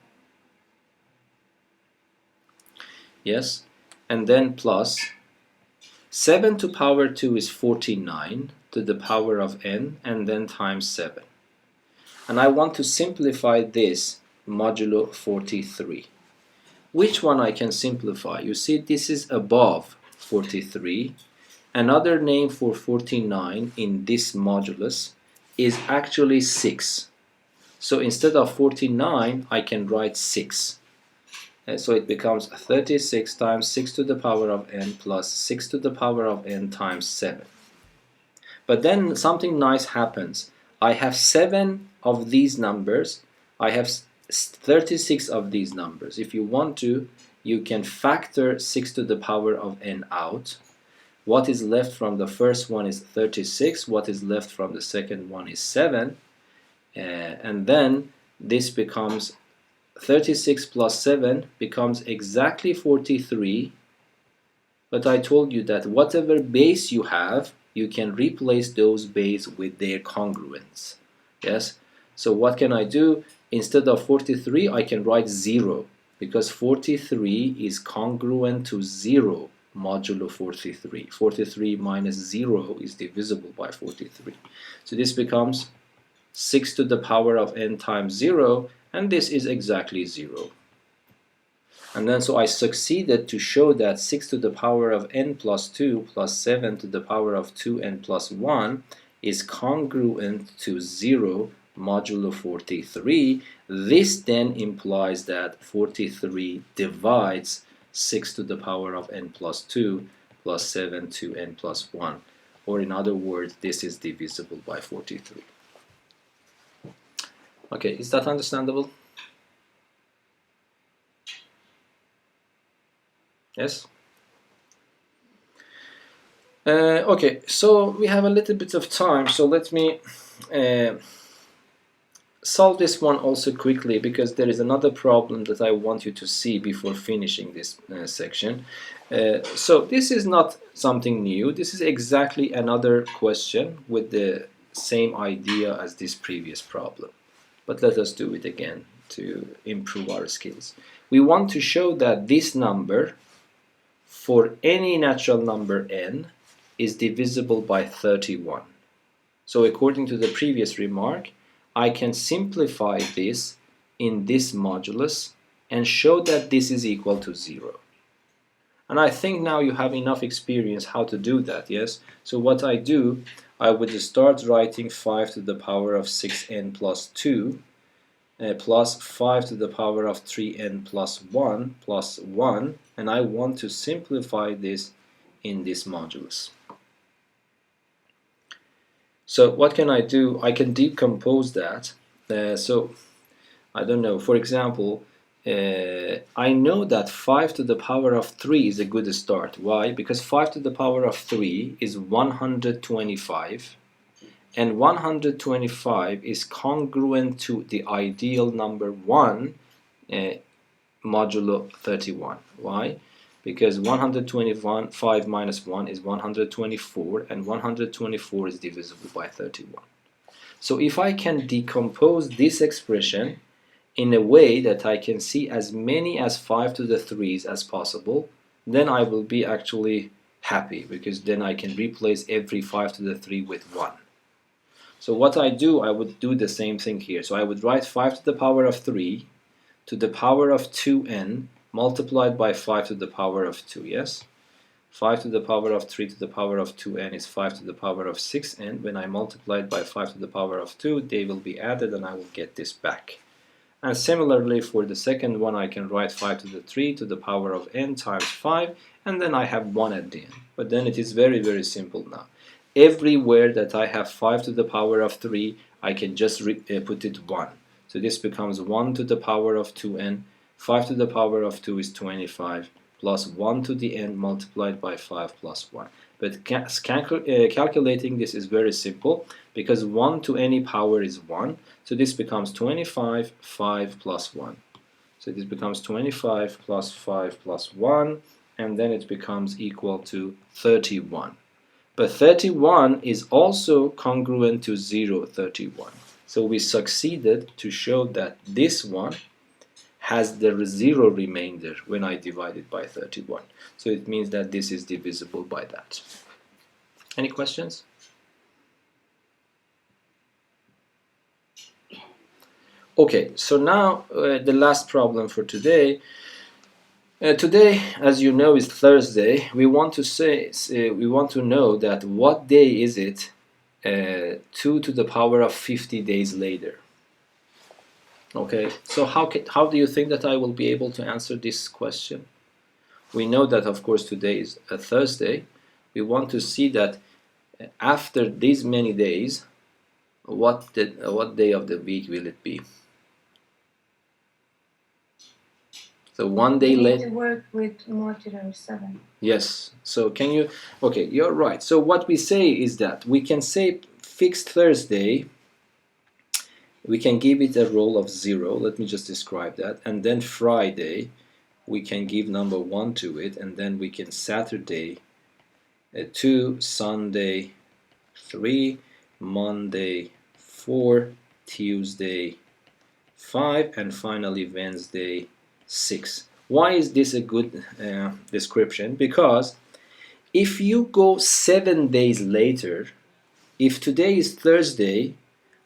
Yes, and then plus 7 to power 2 is 49 to the power of n, and then times 7. And I want to simplify this modulo 43. Which one I can simplify? You see, this is above 43. Another name for 49 in this modulus is actually 6. So instead of 49, I can write 6. So it becomes 36 times 6 to the power of n plus 6 to the power of n times 7. But then something nice happens. I have 7 of these numbers. I have 36 of these numbers. If you want to, you can factor 6 to the power of n out. What is left from the first one is 36. What is left from the second one is 7. And then this becomes 36 plus 7 becomes exactly 43. But I told you that whatever base you have, you can replace those base with their congruents. Yes? So what can I do? Instead of 43, I can write 0, because 43 is congruent to 0 modulo 43. 43 minus 0 is divisible by 43. So this becomes 6 to the power of n times 0, and this is exactly 0. And then so I succeeded to show that 6 to the power of n plus 2 plus 7 to the power of 2n plus 1 is congruent to 0 modulo 43. This then implies that 43 divides 6 to the power of n plus 2 plus 7 to n plus 1. Or in other words, this is divisible by 43. Okay, is that understandable? Yes? Okay, so we have a little bit of time, so let me solve this one also quickly, because there is another problem that I want you to see before finishing this section. So this is not something new. This is exactly another question with the same idea as this previous problem. But let us do it again to improve our skills. We want to show that this number for any natural number n is divisible by 31. So according to the previous remark, I can simplify this in this modulus and show that this is equal to 0. And I think now you have enough experience how to do that, yes? So what I do, I would start writing 5 to the power of 6n plus 2 plus 5 to the power of 3n plus 1 plus 1, and I want to simplify this in this modulus. So what can I do? I can decompose that. So I don't know, for example, I know that 5 to the power of 3 is a good start. Why? Because 5 to the power of 3 is 125. And 125 is congruent to the ideal number 1 modulo 31. Why? Because 125 minus 1 is 124, and 124 is divisible by 31. So if I can decompose this expression in a way that I can see as many as 5 to the 3's as possible, then I will be actually happy, because then I can replace every 5 to the 3 with 1. So what I do, I would do the same thing here. So I would write 5 to the power of 3 to the power of 2n multiplied by 5 to the power of 2, yes? 5 to the power of 3 to the power of 2n is 5 to the power of 6n. When I multiply it by 5 to the power of 2, they will be added and I will get this back. And similarly for the second one, I can write 5 to the 3 to the power of n times 5, and then I have 1 at the end. But then it is very, very simple now. Everywhere that I have 5 to the power of 3, I can just put it 1. So this becomes 1 to the power of 2n. 5 to the power of 2 is 25, plus 1 to the n multiplied by 5 plus 1. But calculating this is very simple, because 1 to any power is 1. So this becomes 25, 5 plus 1. So this becomes 25 plus 5 plus 1, and then it becomes equal to 31. But 31 is also congruent to 0, 31. So we succeeded to show that this one has the 0 remainder when I divide it by 31. So it means that this is divisible by that. Any questions? Okay, so now the last problem for today. Today, as you know, is Thursday. We want to know that what day is it 2 to the power of 50 days later. Okay, so how do you think that I will be able to answer this question? We know that, of course, today is a Thursday. We want to see that after these many days, what day of the week will it be? So one day We need late. to work with modular 7. Yes. So can you? Okay, you're right. So what we say is that we can say fixed Thursday. We can give it a roll of 0. Let me just describe that. And then Friday, we can give number 1 to it, and then we can Saturday 2, Sunday 3, Monday 4, Tuesday 5, and finally Wednesday 6. Why is this a good description? Because if you go 7 days later, if today is Thursday,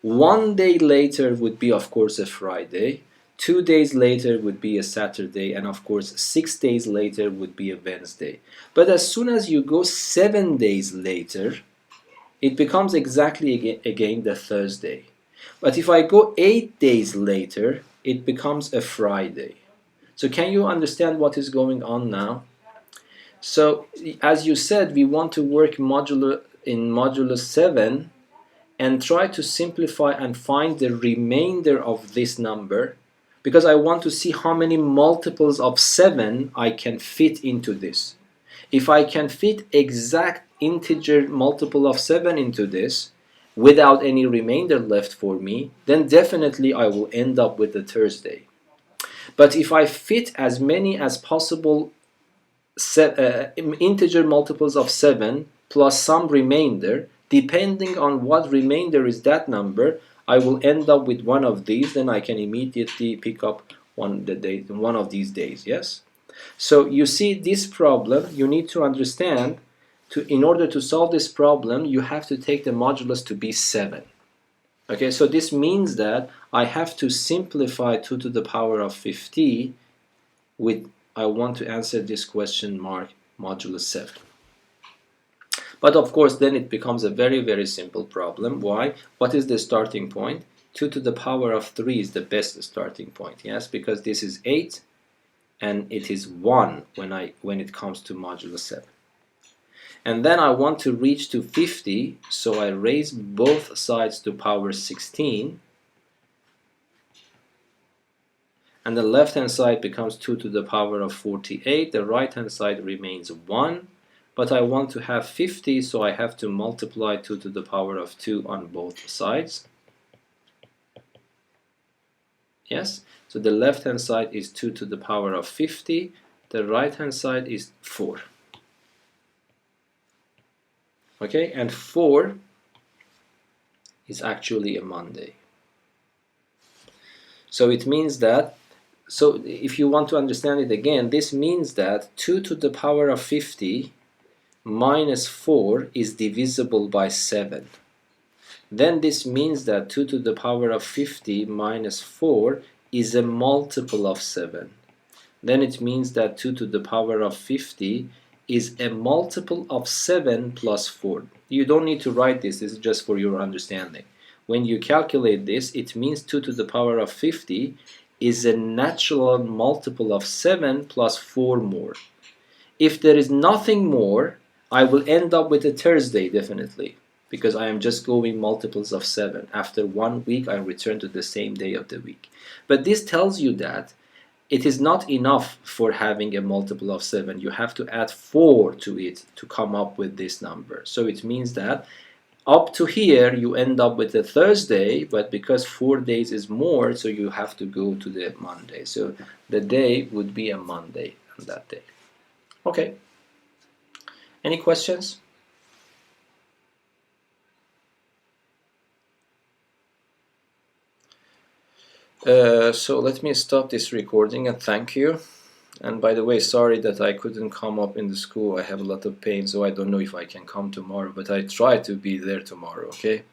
1 day later would be, of course, a Friday. 2 days later would be a Saturday, and of course 6 days later would be a Wednesday. But as soon as you go 7 days later, it becomes exactly again the Thursday. But if I go 8 days later, it becomes a Friday. So can you understand what is going on now? So as you said, we want to work in modulo 7 and try to simplify and find the remainder of this number, because I want to see how many multiples of 7 I can fit into this. If I can fit exact integer multiple of 7 into this without any remainder left for me, then definitely I will end up with a Thursday. But if I fit as many as possible integer multiples of 7 plus some remainder, depending on what remainder is that number, I will end up with one of these. Then I can immediately pick up one of these days. Yes. So you see, this problem, you need to understand, in order to solve this problem, you have to take the modulus to be 7. Okay, so this means that I have to simplify 2 to the power of 50 with, I want to answer this question mark modulus 7. But of course then it becomes a very, very simple problem. Why? What is the starting point? 2 to the power of 3 is the best starting point. Yes, because this is 8 and it is 1 when it comes to modulus 7. And then I want to reach to 50, so I raise both sides to power 16. And the left hand side becomes 2 to the power of 48. The right hand side remains 1. But I want to have 50, so I have to multiply 2 to the power of 2 on both sides. Yes, so the left hand side is 2 to the power of 50. The right hand side is 4. Okay, and 4 is actually a Monday. So it means that, so if you want to understand it again, this means that 2 to the power of 50 minus 4 is divisible by 7. Then this means that 2 to the power of 50 minus 4 is a multiple of 7. Then it means that 2 to the power of 50 is a multiple of 7 plus 4. You don't need to write this, this is just for your understanding. When you calculate this, it means 2 to the power of 50 is a natural multiple of 7 plus 4 more. If there is nothing more, I will end up with a Thursday definitely, because I am just going multiples of 7. After 1 week, I return to the same day of the week. But this tells you that it is not enough for having a multiple of 7. You have to add 4 to it to come up with this number. So it means that up to here, you end up with a Thursday, but because 4 days is more, so you have to go to the Monday. So the day would be a Monday on that day. Okay. Any questions? So let me stop this recording and thank you. And by the way, sorry that I couldn't come up in the school. I have a lot of pain, so I don't know if I can come tomorrow, but I try to be there tomorrow, okay?